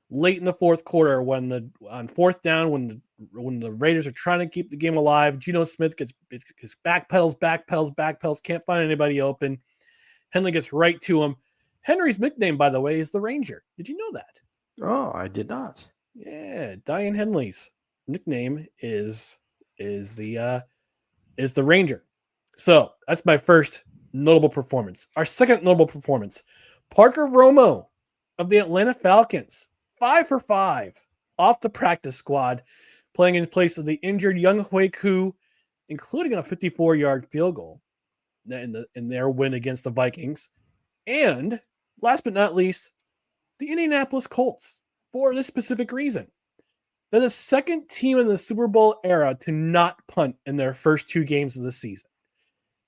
S1: late in the fourth quarter on fourth down when the Raiders are trying to keep the game alive. Geno Smith gets backpedals, can't find anybody open. Henley gets right to him. Henry's nickname, by the way, is the Ranger. Did you know that?
S2: Oh, I did not.
S1: Yeah, Diane Henley's nickname is the Ranger. So that's my first notable performance. Our second notable performance, Parker Romo of the Atlanta Falcons, 5 for 5 off the practice squad, playing in place of the injured Young Hui Koo, including a 54-yard field goal in their win against the Vikings. And last but not least, the Indianapolis Colts, for this specific reason. They're the second team in the Super Bowl era to not punt in their first 2 games of the season.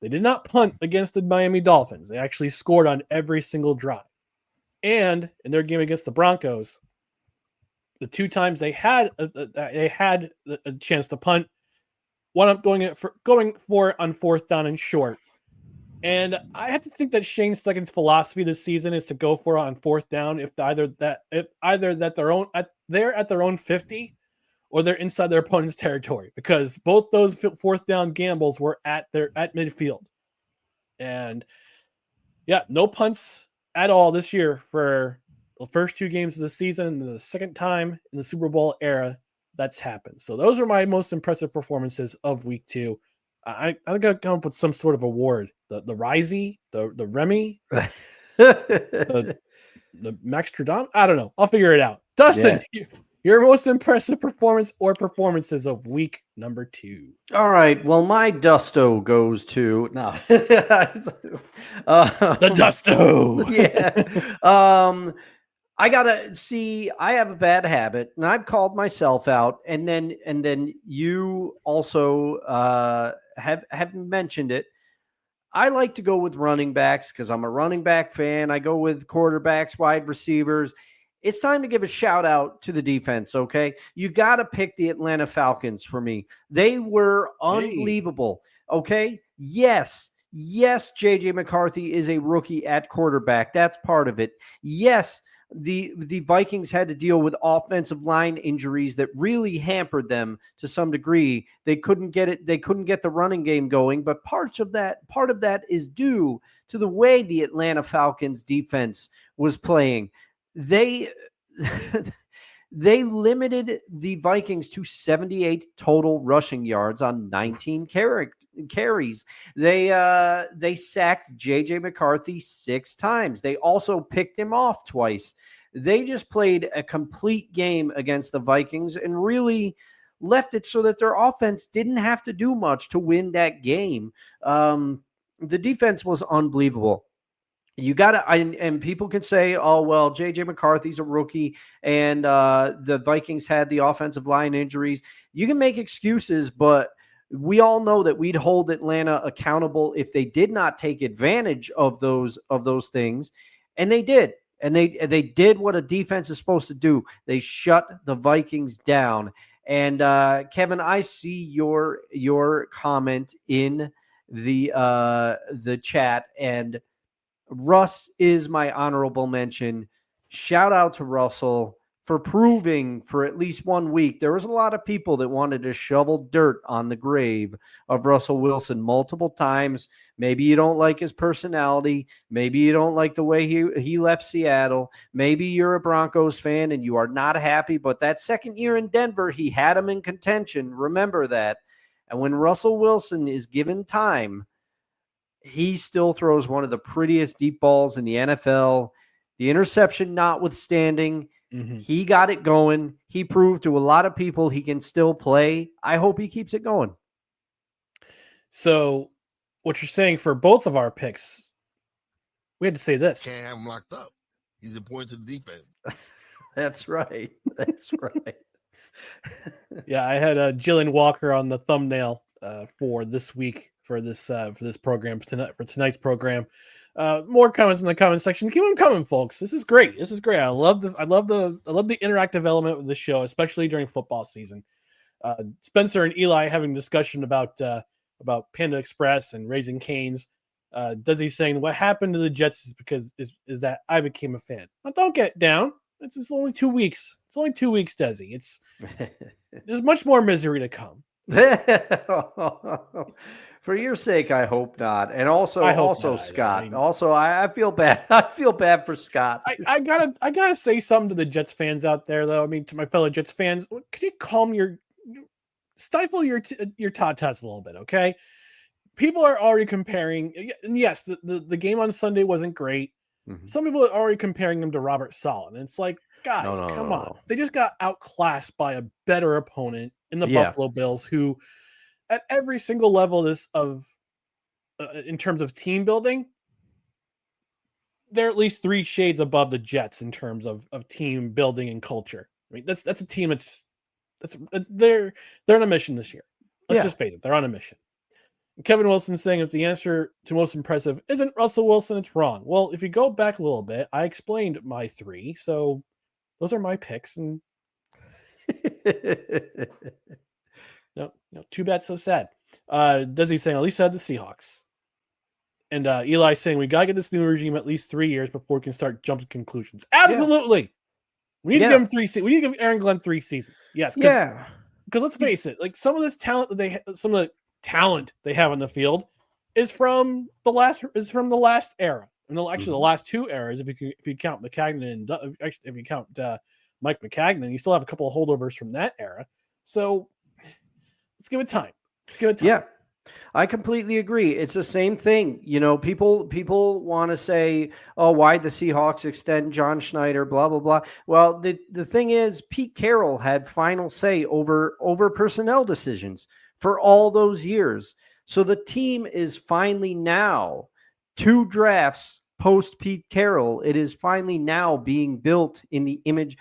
S1: They did not punt against the Miami Dolphins. They actually scored on every single drive. And in their game against the Broncos, the 2 times they had a chance to punt, wound up going for it on fourth down and short. And I have to think that Shane Steichen's philosophy this season is to go for it on fourth down if they're at their own 50 or they're inside their opponent's territory, because both those fourth down gambles were at midfield. And yeah, no punts at all this year for the first 2 games of the season, and the second time in the Super Bowl era that's happened. So those are my most impressive performances of week 2. I got to come up with some sort of award. The Risey, the Remy, the Max Stradon. I don't know. I'll figure it out. Dustin, your most impressive performance or performances of week number 2.
S2: All right. Well, my Dusto goes to
S1: The Dusto.
S2: Yeah. I gotta see. I have a bad habit, and I've called myself out. And then you also have mentioned it. I like to go with running backs because I'm a running back fan. I go with quarterbacks, wide receivers. It's time to give a shout out to the defense, okay? You got to pick the Atlanta Falcons for me. They were unbelievable, okay? Yes, J.J. McCarthy is a rookie at quarterback. That's part of it. Yes, the Vikings had to deal with offensive line injuries that really hampered them to some degree. They couldn't get the running game going, but part of that is due to the way the Atlanta Falcons defense was playing. They limited the Vikings to 78 total rushing yards on 19 carries. They sacked J.J. McCarthy 6 times. They also picked him off twice. They just played a complete game against the Vikings and really left it so that their offense didn't have to do much to win that game. The defense was unbelievable. You got to, and people can say, oh, well, J.J. McCarthy's a rookie and the Vikings had the offensive line injuries. You can make excuses, but we all know that we'd hold Atlanta accountable if they did not take advantage of those things. And they did. And they did what a defense is supposed to do. They shut the Vikings down. And Kevin, I see your comment in the chat, and Russ is my honorable mention. Shout out to Russell for proving for at least 1 week. There was a lot of people that wanted to shovel dirt on the grave of Russell Wilson multiple times. Maybe you don't like his personality. Maybe you don't like the way he left Seattle. Maybe you're a Broncos fan and you are not happy, but that second year in Denver, he had him in contention. Remember that. And when Russell Wilson is given time, he still throws one of the prettiest deep balls in the NFL. The interception notwithstanding, he got it going. He proved to a lot of people he can still play. I hope he keeps it going.
S1: So what you're saying for both of our picks, we had to say this.
S5: Can't have him locked up. He's important to the defense.
S2: That's right. That's right.
S1: Yeah, I had Jillian Walker on the thumbnail for this week for this program for tonight's program. More comments in the comment section. Keep them coming, folks. This is great. This is great. I love the interactive element of the show, especially during football season. Spencer and Eli having a discussion about Panda Express and Raising Cane's. Desi saying what happened to the Jets is because is that I became a fan. Now, don't get down. It's only 2 weeks. It's only 2 weeks, Desi. There's much more misery to come.
S2: For your sake, I hope not. And also
S1: not
S2: Scott.
S1: either.
S2: I feel bad. I feel bad for Scott.
S1: I gotta say something to the Jets fans out there, though. I mean, to my fellow Jets fans, can you stifle your tatas a little bit, okay? People are already comparing, and yes, the game on Sunday wasn't great. Mm-hmm. Some people are already comparing them to Robert Saleh, and it's like, guys, come on. No. They just got outclassed by a better opponent in the Buffalo Bills, who, at every single level in terms of team building, they're at least 3 shades above the Jets in terms of team building and culture. I mean, that's a team they're on a mission this year. Let's just face it, they're on a mission. Kevin Wilson saying if the answer to most impressive isn't Russell Wilson, it's wrong. Well, if you go back a little bit, I explained my 3, so those are my picks. And no, too bad, so sad. Does he saying at least I had the Seahawks? And Eli saying we gotta get this new regime at least 3 years before we can start jumping conclusions. Absolutely, yeah. We need to give him 3 seasons. We need to give Aaron Glenn 3 seasons. Yes, because let's face it, like some of this talent some of the talent they have on the field is from the last era, and the last 2 eras. If you count Maccagnan and if you count Mike Maccagnan, you still have a couple of holdovers from that era. So let's give it time.
S2: Yeah, I completely agree. It's the same thing. You know, people want to say, "Oh, why'd the Seahawks extend John Schneider?" Blah blah blah. Well, the thing is, Pete Carroll had final say over personnel decisions for all those years. So the team is finally now 2 drafts post Pete Carroll. It is finally now being built in the image.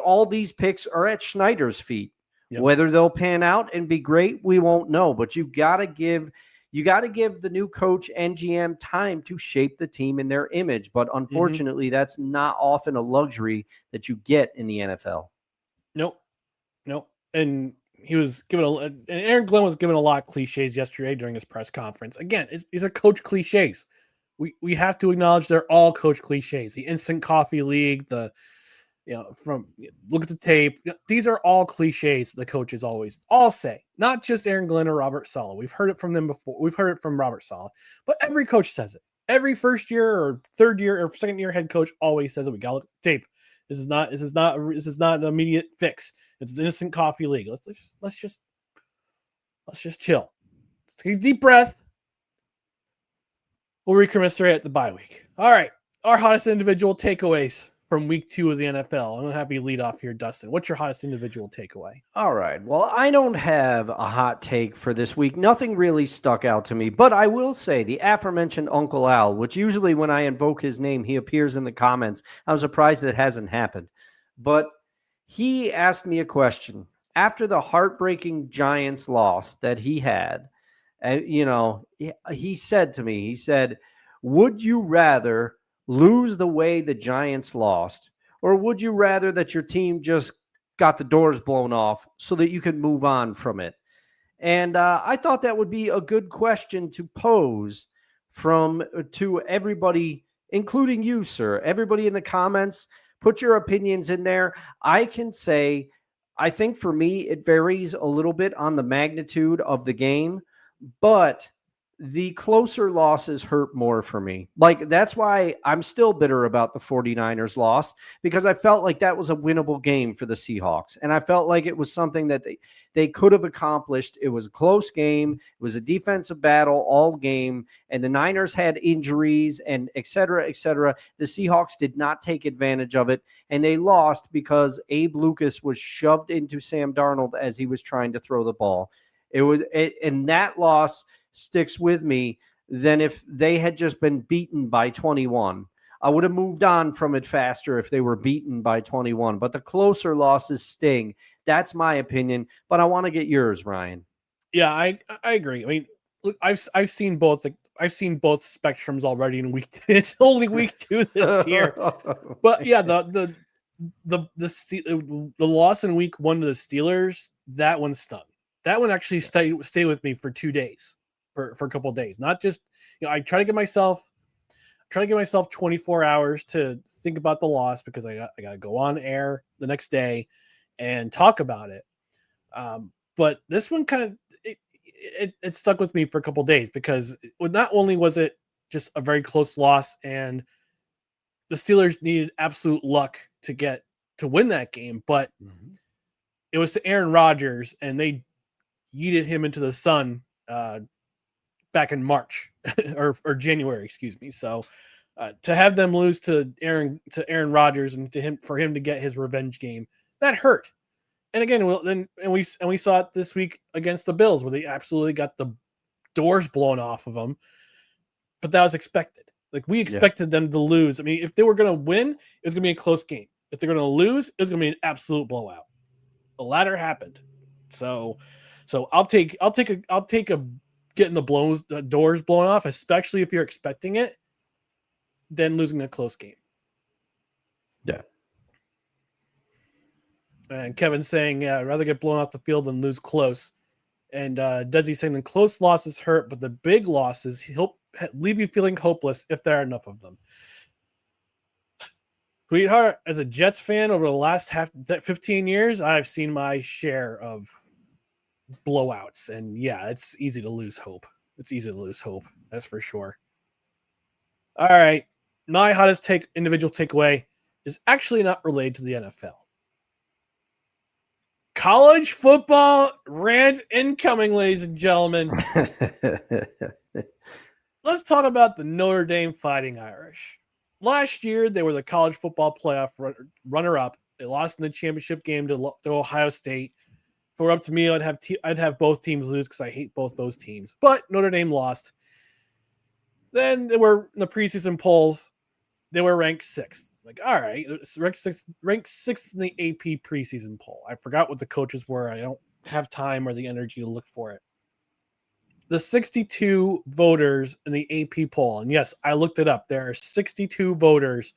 S2: All these picks are at Schneider's feet. Yep. Whether they'll pan out and be great, we won't know. But you got to give the new coach and GM time to shape the team in their image. But unfortunately, that's not often a luxury that you get in the NFL. Nope.
S1: And he was given and Aaron Glenn was given a lot of cliches yesterday during his press conference. Again, these are coach cliches. We have to acknowledge they're all coach cliches. The instant coffee league, look at the tape. These are all cliches the coaches all say, not just Aaron Glenn or Robert Saleh. We've heard it from them before. We've heard it from Robert Saleh, but every coach says it. Every first year or third year or second year head coach always says it. We got to look at the tape. This is not an immediate fix. It's an instant coffee league. Let's just chill. Let's take a deep breath. We'll recommiserate at the bye week. All right. Our hottest individual takeaways from week 2 of the NFL. I'm going to have you lead off here, Dustin. What's your hottest individual takeaway?
S2: All right. Well, I don't have a hot take for this week. Nothing really stuck out to me, but I will say the aforementioned Uncle Al, which usually when I invoke his name, he appears in the comments. I'm surprised it hasn't happened, but he asked me a question after the heartbreaking Giants loss that he had. He said to me, would you rather lose the way the Giants lost, or would you rather that your team just got the doors blown off so that you could move on from it? And I thought that would be a good question to pose to everybody, including you, sir. Everybody in the comments, put your opinions in there. I can say, I think for me, it varies a little bit on the magnitude of the game, but the closer losses hurt more for me. Like, that's why I'm still bitter about the 49ers loss, because I felt like that was a winnable game for the Seahawks. And I felt like it was something that they could have accomplished. It was a close game. It was a defensive battle all game. And the Niners had injuries and et cetera, et cetera. The Seahawks did not take advantage of it. And they lost because Abe Lucas was shoved into Sam Darnold as he was trying to throw the ball. And that loss sticks with me than if they had just been beaten by 21. I would have moved on from it faster if they were beaten by 21. But the closer losses sting. That's my opinion. But I want to get yours, Ryan.
S1: Yeah, I agree. I mean, look, I've seen both. I've seen both spectrums already in week. It's only week 2 this year, but yeah, the loss in week 1 to the Steelers, that one stung. That one actually stay with me for 2 days. For a couple of days, not just, I try to give myself 24 hours to think about the loss, because I got to go on air the next day and talk about it. But this one kind of it stuck with me for a couple of days, because not only was it just a very close loss, and the Steelers needed absolute luck to win that game, but it was to Aaron Rodgers, and they yeeted him into the sun back in March or January, excuse me. So to have them lose to Aaron Rodgers, and for him to get his revenge game, that hurt. And again, we saw it this week against the Bills, where they absolutely got the doors blown off of them. But that was expected. Like, we expected them to lose. I mean, if they were going to win, it was going to be a close game. If they're going to lose, it was going to be an absolute blowout. The latter happened. So I'll take a getting the doors blown off, especially if you're expecting it, than losing a close game.
S2: Yeah.
S1: And Kevin's saying, yeah, I'd rather get blown off the field than lose close. And Desi saying the close losses hurt, but the big losses he'll leave you feeling hopeless if there are enough of them. Sweetheart, as a Jets fan over the last 15 years, I've seen my share of blowouts, and yeah, it's easy to lose hope. That's for sure. All right, my hottest individual takeaway is actually not related to the NFL. College football rant incoming, ladies and gentlemen. Let's talk about the Notre Dame Fighting Irish. Last year, they were the college football playoff runner-up. They lost in the championship game to Ohio State. If it were up to me, I'd have both teams lose, because I hate both those teams. But Notre Dame lost. Then they were in the preseason polls. They were ranked 6th. Like, all right, ranked sixth in the AP preseason poll. I forgot what the coaches were. I don't have time or the energy to look for it. The 62 voters in the AP poll, and yes, I looked it up. There are 62 voters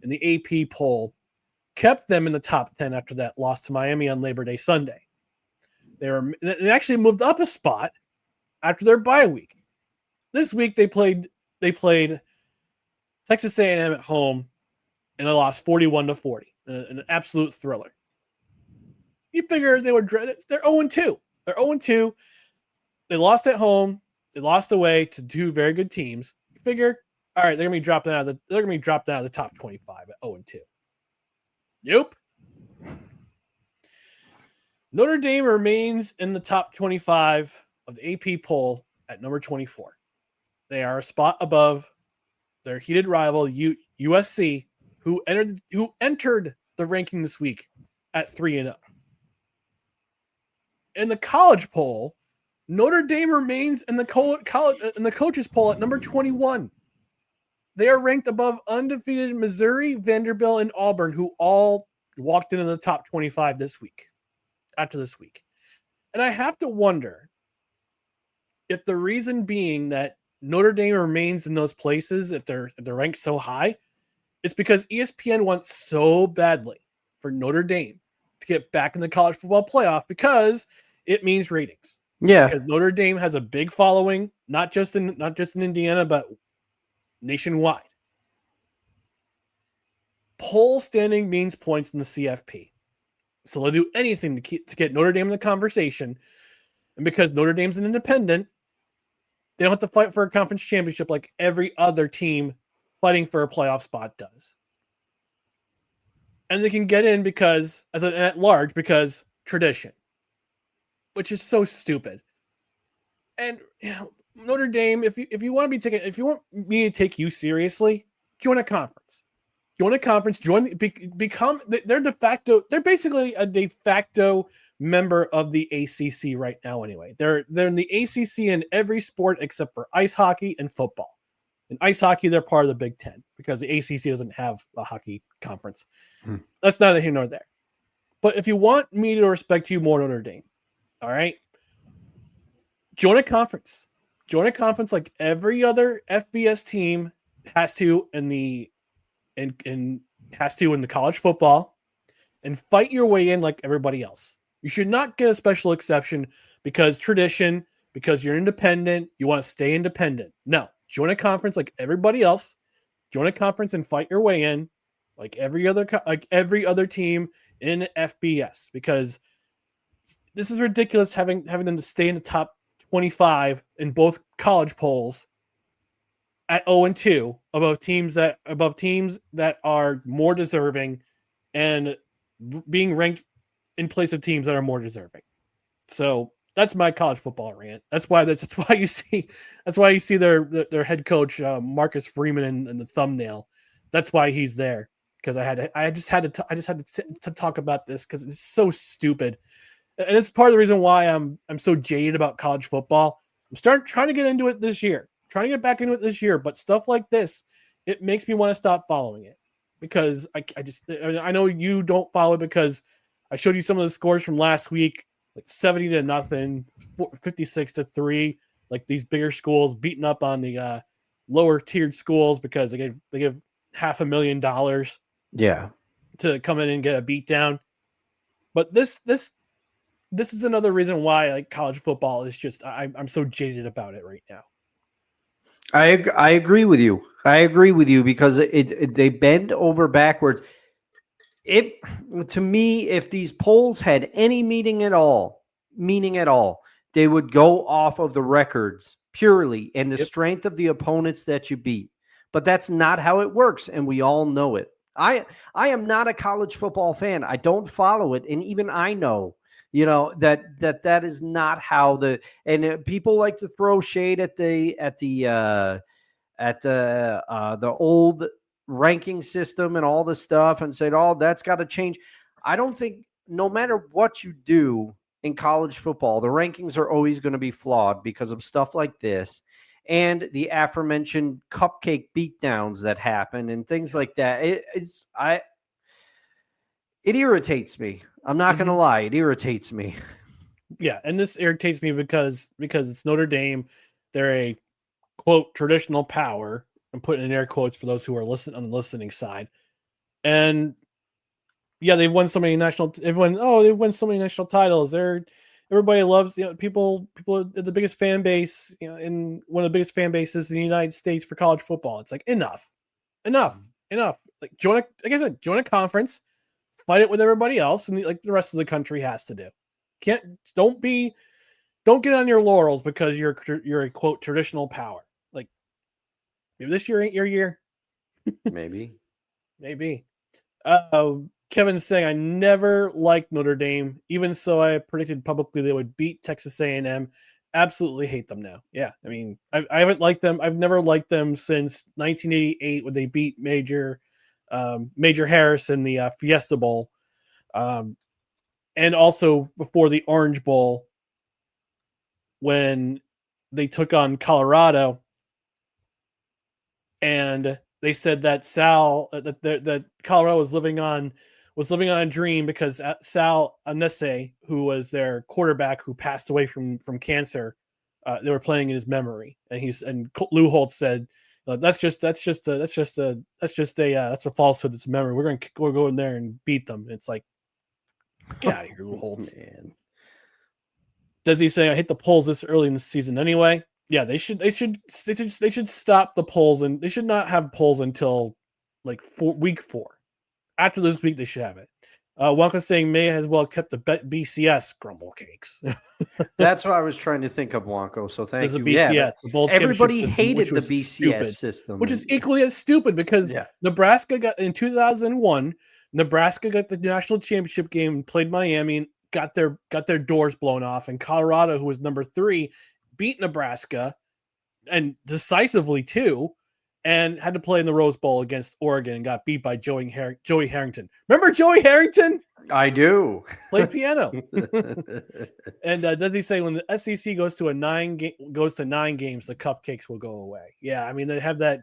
S1: in the AP poll, kept them in the top 10 after that loss to Miami on Labor Day Sunday. They actually moved up a spot after their bye week. This week they played Texas A&M at home, and they lost 41-40. An absolute thriller. You figure they're 0-2. They're 0-2. They lost at home. They lost away to 2 very good teams. You figure, all right, they're gonna be dropping out of the top 25 at 0-2. Nope. Notre Dame remains in the top 25 of the AP poll at number 24. They are a spot above their heated rival USC, who entered the ranking this week at 3-0. In the college poll, Notre Dame remains in the coaches poll at number 21. They are ranked above undefeated Missouri, Vanderbilt, and Auburn, who all walked into the top 25 after this week. And I have to wonder if the reason being that Notre Dame remains in those places, if they're ranked so high, it's because ESPN wants so badly for Notre Dame to get back in the college football playoff, because it means ratings.
S2: Yeah.
S1: Because Notre Dame has a big following, not just in Indiana, but nationwide. Poll standing means points in the CFP. So they'll do anything to get Notre Dame in the conversation. And because Notre Dame's an independent, They don't have to fight for a conference championship like every other team fighting for a playoff spot does. And they can get in because, as an at large, because tradition, which is so stupid. And Notre Dame, if you want me to take you seriously, join a conference. Become they're basically a de facto member of the ACC right now anyway. They're in the ACC in every sport except for ice hockey and football. In ice hockey, they're part of the Big Ten because the ACC doesn't have a hockey conference. That's neither here nor there. But if you want me to respect you more, Notre Dame, all right, join a conference. Join a conference like every other FBS team has to in the college football, and fight your way in like everybody else. You should not get a special exception because tradition, because you're independent, you want to stay independent. No, join a conference like everybody else. Join a conference and fight your way in like every other team in FBS, because this is ridiculous having them to stay in the top 25 in both college polls at 0-2 above teams that are more deserving and being ranked in place of teams that are more deserving. So that's my college football rant. That's why you see their head coach Marcus Freeman in the thumbnail. That's why he's there, because I just had to talk about this because it's so stupid, and it's part of the reason why I'm so jaded about college football. I'm trying to get into it this year. Trying to get back into it this year, but stuff like this, it makes me want to stop following it, because I know you don't follow it because I showed you some of the scores from last week, like 70-0, 56-3, like these bigger schools beating up on the lower tiered schools because they give $500,000 to come in and get a beat down. But this is another reason why like college football is just I'm so jaded about it right now.
S2: I agree with you. Because they bend over backwards. To me, if these polls had any meaning at all, they would go off of the records purely and the strength of the opponents that you beat. But that's not how it works, and we all know it. I am not a college football fan. I don't follow it, and even I know, that is not how people like to throw shade at the old ranking system and all this stuff and said, oh, that's got to change. I don't think, no matter what you do in college football, the rankings are always going to be flawed because of stuff like this and the aforementioned cupcake beatdowns that happen and things like that. It irritates me. I'm not going to lie. It irritates me.
S1: Yeah. And this irritates me because it's Notre Dame. They're a quote traditional power. I'm putting in air quotes for those who are listening on the listening side. And yeah, they've won so many national titles. Everybody loves, people at the biggest fan base, in one of the biggest fan bases in the United States for college football. It's like enough. Like join a conference, fight it with everybody else, and like the rest of the country has to do. Don't get on your laurels because you're a quote traditional power. Like maybe this year ain't your year.
S2: Maybe.
S1: Kevin's saying I never liked Notre Dame. Even so, I predicted publicly they would beat Texas A&M. Absolutely hate them now. Yeah, I mean, I haven't liked them. I've never liked them since 1988 when they beat Major Harris in the Fiesta Bowl, and also before the Orange Bowl when they took on Colorado, and they said that that Colorado was living on a dream because Sal Anese, who was their quarterback who passed away from cancer, they were playing in his memory, and Lou Holtz said that's a falsehood. It's a memory. We're going to go in there and beat them. It's like, get out of here, Lou Holtz.
S2: Man.
S1: Does he say I hate the polls this early in the season anyway? Yeah, they should stop the polls, and they should not have polls until like week 4. After this week, they should have it. Wonka saying may as well kept the BCS grumble cakes.
S2: That's what I was trying to think of, Wonko. So thank
S1: There's a
S2: you.
S1: BCS,
S2: Yeah,
S1: the Bowl
S2: everybody
S1: Championship system,
S2: hated
S1: which
S2: the
S1: was
S2: BCS
S1: stupid.
S2: system,
S1: Which is equally as stupid because
S2: Yeah.
S1: Nebraska got in 2001. Nebraska got the national championship game, played Miami, and got their doors blown off. And Colorado, who was number 3, beat Nebraska and decisively too, and had to play in the Rose Bowl against Oregon and got beat by Joey Harrington. Remember Joey Harrington?
S2: I do.
S1: Played piano. And does he say when the SEC goes to 9 games, the cupcakes will go away? Yeah, I mean they have that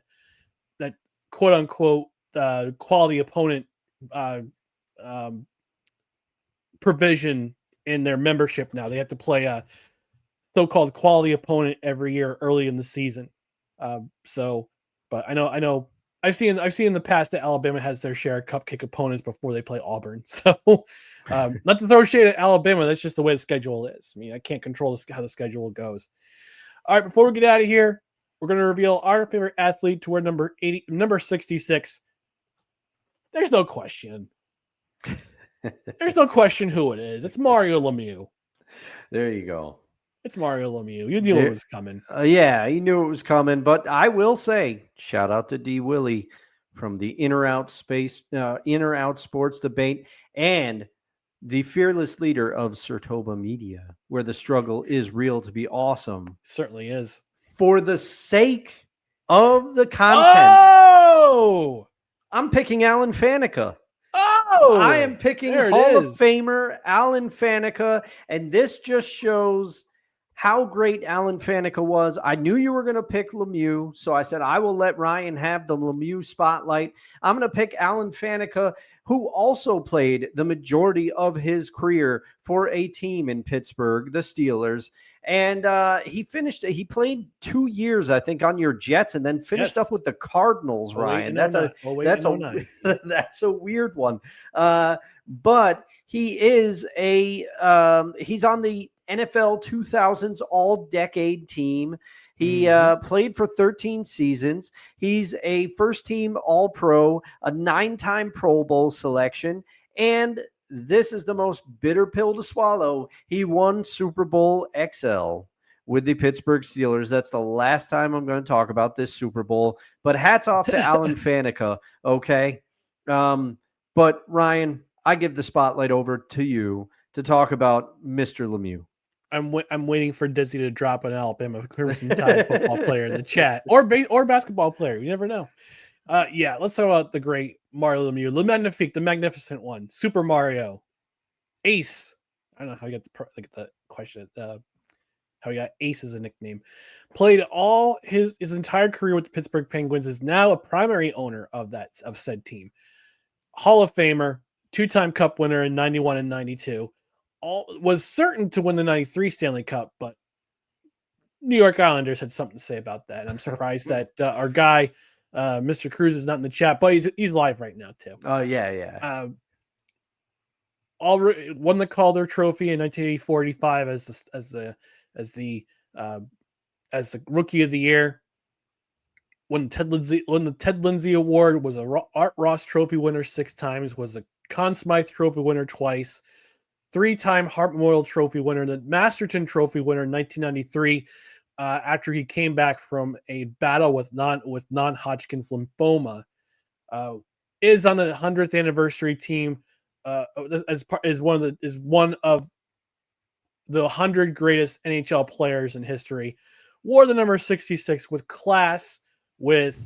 S1: quote unquote quality opponent provision in their membership now. They have to play a so-called quality opponent every year early in the season. But I know I've seen in the past that Alabama has their share of cupcake opponents before they play Auburn. So not to throw shade at Alabama, that's just the way the schedule is. I mean, I can't control how the schedule goes. All right, before we get out of here, we're going to reveal our favorite athlete to wear number 66. There's no question. There's no question who it is. It's Mario Lemieux.
S2: There you go.
S1: It's Mario Lemieux. You knew it was coming.
S2: Yeah, he knew it was coming. But I will say, shout out to D. Willie from the In or Out Sports Debate and the fearless leader of Sertoba Media, where the struggle is real to be awesome.
S1: Certainly is.
S2: For the sake of the content, I'm picking Alan Faneca. I am picking Hall of Famer Alan Faneca, and this just shows how great Alan Faneca was. I knew you were going to pick Lemieux, so I said I will let Ryan have the Lemieux spotlight. I'm going to pick Alan Faneca, who also played the majority of his career for a team in Pittsburgh, the Steelers. And he played 2 years, I think, on your Jets and then finished up with the Cardinals, Ryan. That's a weird one. But he is he's on the NFL 2000s all-decade team. He played for 13 seasons. He's a first-team All-Pro, a 9-time Pro Bowl selection, and this is the most bitter pill to swallow. He won Super Bowl XL with the Pittsburgh Steelers. That's the last time I'm going to talk about this Super Bowl. But hats off to Alan Faneca, okay? But, Ryan, I give the spotlight over to you to talk about Mr. Lemieux.
S1: I'm waiting for Dizzy to drop an Alabama Crimson Tide football player in the chat or basketball player. You never know. Let's talk about the great Mario Lemieux, Le Magnifique, the magnificent one, Super Mario, Ace. I don't know how you got the question. How he got Ace as a nickname. Played all his entire career with the Pittsburgh Penguins. Is now a primary owner of said team. Hall of Famer, 2-time Cup winner in 91 and 92. Was certain to win the 93 Stanley Cup, but New York Islanders had something to say about that. And I'm surprised that our guy, Mr. Cruz, is not in the chat, but he's live right now too.
S2: Oh yeah.
S1: Won the Calder Trophy in 1984-85 as the Rookie of the Year. Won the Ted Lindsay Award. Was a Art Ross Trophy winner 6 times. Was a Conn Smythe Trophy winner twice. 3-time Hart Memorial Trophy winner, the Masterton Trophy winner in 1993, after he came back from a battle with non-Hodgkin's lymphoma, is on the 100th anniversary team is one of the 100 greatest NHL players in history. Wore the number 66 with class, with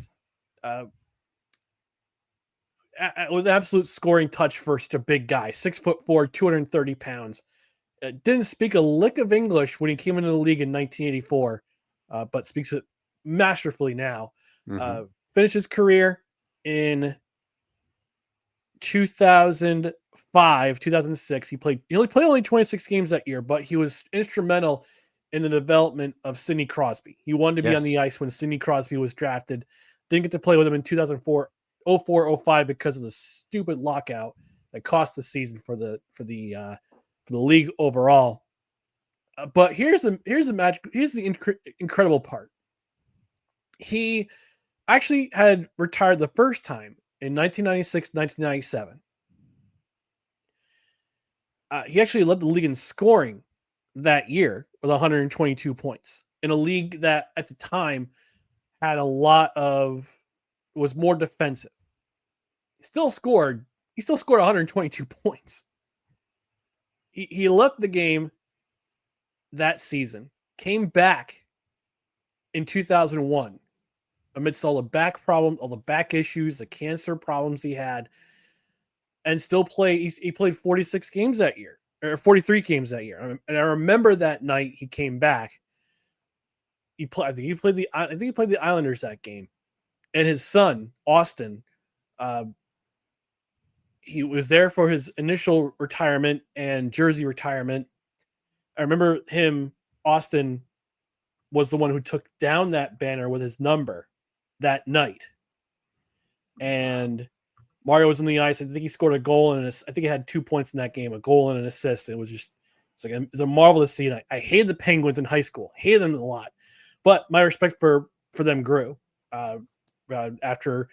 S1: absolute scoring touch for such a big guy, 6'4", 230 pounds. Didn't speak a lick of English when he came into the league in 1984, but speaks it masterfully now. Finished his career in 2005, 2006. He only played 26 games that year, but he was instrumental in the development of Sidney Crosby. He wanted to be on the ice when Sidney Crosby was drafted. Didn't get to play with him in 2004-05 because of the stupid lockout that cost the season for the league overall. But here's the incredible part. He actually had retired the first time in 1996-1997. He actually led the league in scoring that year with 122 points in a league that at the time had was more defensive. He still scored 122 points. He left the game that season, came back in 2001 amidst all the back problems, all the back issues, the cancer problems he had, and still played. He played 46 games that year, or 43 games that year. And I remember that night he came back. I think he played the Islanders that game, and his son Austin, he was there for his initial retirement and jersey retirement. I remember Austin was the one who took down that banner with his number that night. And Mario was on the ice. I think he scored a goal and I think he had 2 points in that game, a goal and an assist. It was a marvelous scene. I hated the Penguins in high school, hated them a lot, but my respect for them grew after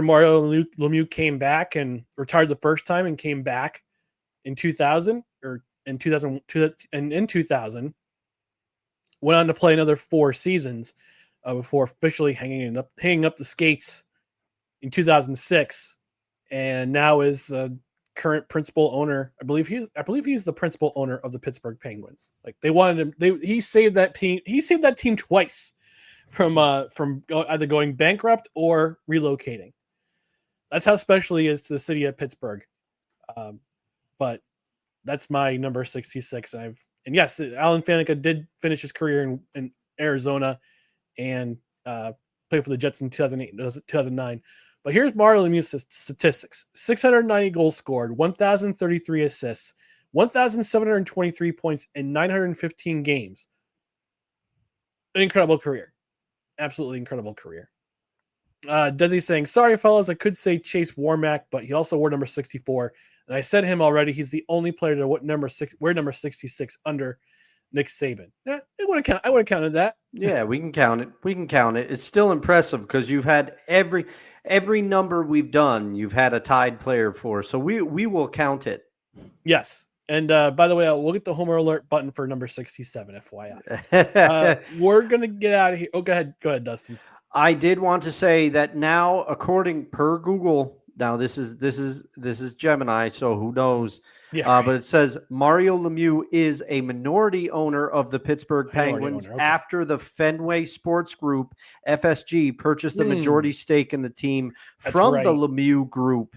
S1: Mario Lemieux came back and retired the first time and came back in 2000 went on to play another 4 seasons before officially hanging up the skates in 2006, and now is the current principal owner. I believe he's the principal owner of the Pittsburgh Penguins. Like they wanted him, he saved that team. He saved that team twice from either going bankrupt or relocating. That's how special he is to the city of Pittsburgh. But that's my number 66. And yes, Alan Faneca did finish his career in Arizona and played for the Jets in 2008 and 2009. But here's Mario Lemieux's statistics: 690 goals scored, 1,033 assists, 1,723 points in 915 games. An incredible career. Absolutely incredible career. Desi saying, sorry, fellas, I could say Chase Warmack, but he also wore number 64. And I said him already. He's the only player to wear number 66 under Nick Saban. I would have counted that.
S2: Yeah, we can count it. It's still impressive because you've had every number we've done, you've had a tied player for. So we will count it.
S1: Yes. And by the way, we'll get the Homer Alert button for number 67, FYI. We're going to get out of here. Oh, go ahead, Dustin.
S2: I did want to say that now, according per Google, now this is Gemini, so who knows? Yeah, but it says Mario Lemieux is a minority owner of the Pittsburgh Penguins after the Fenway Sports Group (FSG) purchased the majority stake in the team from the Lemieux Group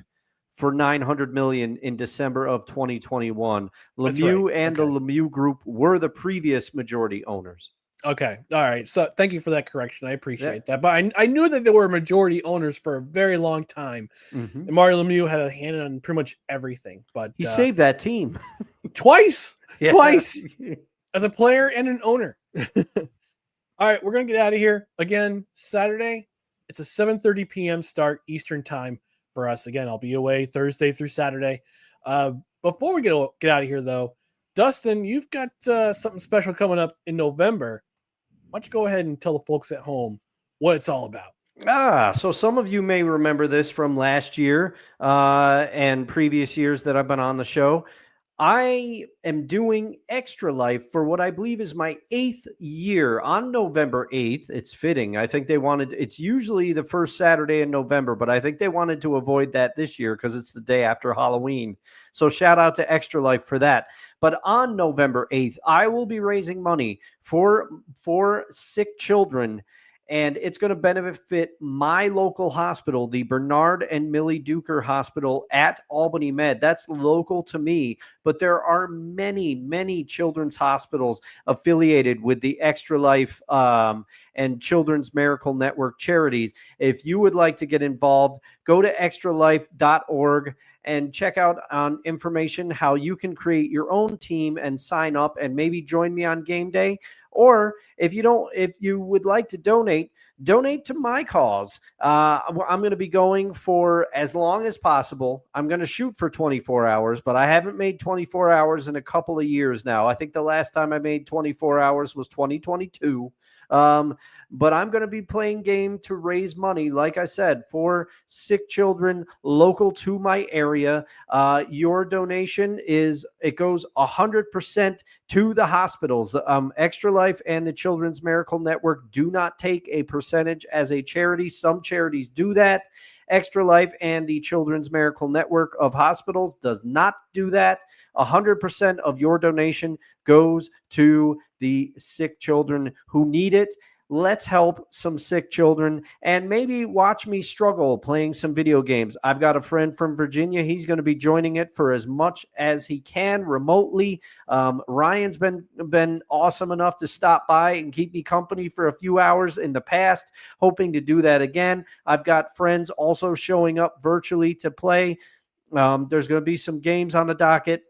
S2: for $900 million in December of 2021. Lemieux and the Lemieux Group were the previous majority owners.
S1: Okay. All right. So thank you for that correction. I appreciate that. But I knew that there were majority owners for a very long time. Mm-hmm. And Mario Lemieux had a hand on pretty much everything. But
S2: he saved that team
S1: twice as a player and an owner. All right. We're going to get out of here. Again, Saturday. It's a 7:30 p.m. start Eastern time for us. Again, I'll be away Thursday through Saturday. Before we get out of here, though, Dustin, you've got something special coming up in November. Why don't you go ahead and tell the folks at home what it's all about?
S2: So some of you may remember this from last year and previous years that I've been on the show. I am doing Extra Life for what I believe is my 8th year on November 8th. It's fitting. I think it's usually the first Saturday in November, but I think they wanted to avoid that this year because it's the day after Halloween. So shout out to Extra Life for that. But on November 8th, I will be raising money for sick children, and it's going to benefit my local hospital, the Bernard and Millie Duker Hospital at Albany Med. That's local to me, but there are many, many children's hospitals affiliated with the Extra Life and Children's Miracle Network charities. If you would like to get involved, go to extralife.org and check out on information how you can create your own team and sign up and maybe join me on game day. Or if you would like to donate to my cause. I'm going to be going for as long as possible. I'm going to shoot for 24 hours, but I haven't made 24 hours in a couple of years now. I think the last time I made 24 hours was 2022. But I'm going to be playing game to raise money, like I said, for sick children local to my area. Your donation goes 100% to the hospitals. Extra Life and the Children's Miracle Network do not take a percentage as a charity. Some charities do that. Extra Life and the Children's Miracle Network of Hospitals does not do that. 100% of your donation goes to the sick children who need it. Let's help some sick children and maybe watch me struggle playing some video games. I've got a friend from Virginia. He's going to be joining it for as much as he can remotely. Ryan's been awesome enough to stop by and keep me company for a few hours in the past, hoping to do that again. I've got friends also showing up virtually to play. There's going to be some games on the docket.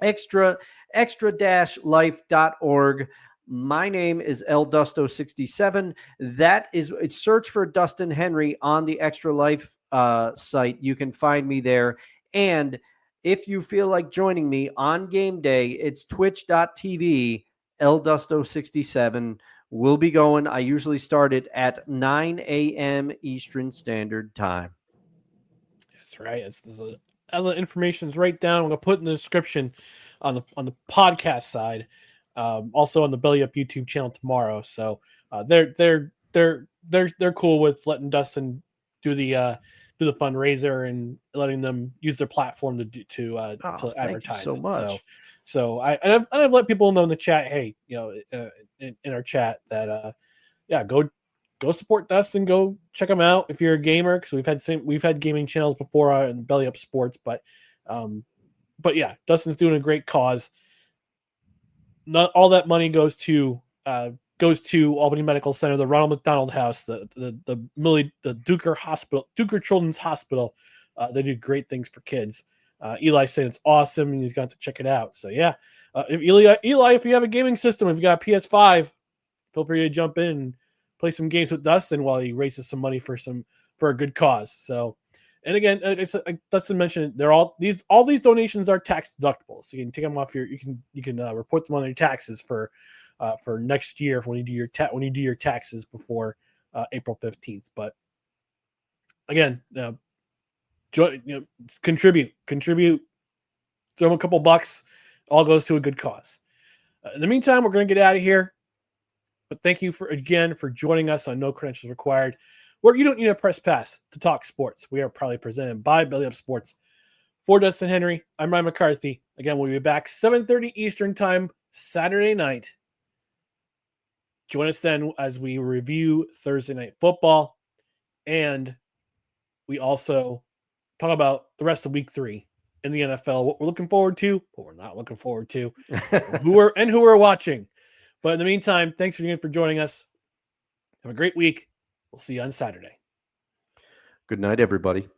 S2: extra-life.org. My name is ldusto67. It's search for Dustin Henry on the Extra Life site. You can find me there. And if you feel like joining me on game day, it's twitch.tv ldusto67. We'll be going. I usually start it at 9 a.m. Eastern Standard Time.
S1: That's right. All the information is right down. I'm gonna put in the description on the podcast side. Also on the Belly Up YouTube channel tomorrow. So they're cool with letting Dustin do the fundraiser and letting them use their platform to advertise
S2: so
S1: it.
S2: much.
S1: So I've let people know in the chat, hey, in our chat that go support Dustin, go check him out if you're a gamer, because we've had gaming channels before in Belly Up Sports, but yeah, Dustin's doing a great cause. Not all that money goes to Albany Medical Center, the Ronald McDonald House, the Duker Children's Hospital. They do great things for kids. Eli said it's awesome, and he's got to check it out. So yeah, if Eli, if you have a gaming system, if you got a PS5, feel free to jump in and play some games with Dustin while he raises some money for a good cause. So. And again, like Dustin mentioned, all these donations are tax deductible, so you can take them off you can report them on your taxes for next year when you do your taxes before April 15th. But again, contribute, throw them a couple bucks, all goes to a good cause. In the meantime, we're going to get out of here. But thank you for joining us on No Credentials Required, where you don't need a press pass to talk sports. We are proudly presented by Belly Up Sports. For Dustin Henry, I'm Ryan McCarthy. Again, we'll be back 7:30 Eastern Time, Saturday night. Join us then as we review Thursday Night Football. And we also talk about the rest of Week 3 in the NFL, what we're looking forward to, what we're not looking forward to, who we're watching. But in the meantime, thanks again for joining us. Have a great week. We'll see you on Saturday.
S2: Good night, everybody.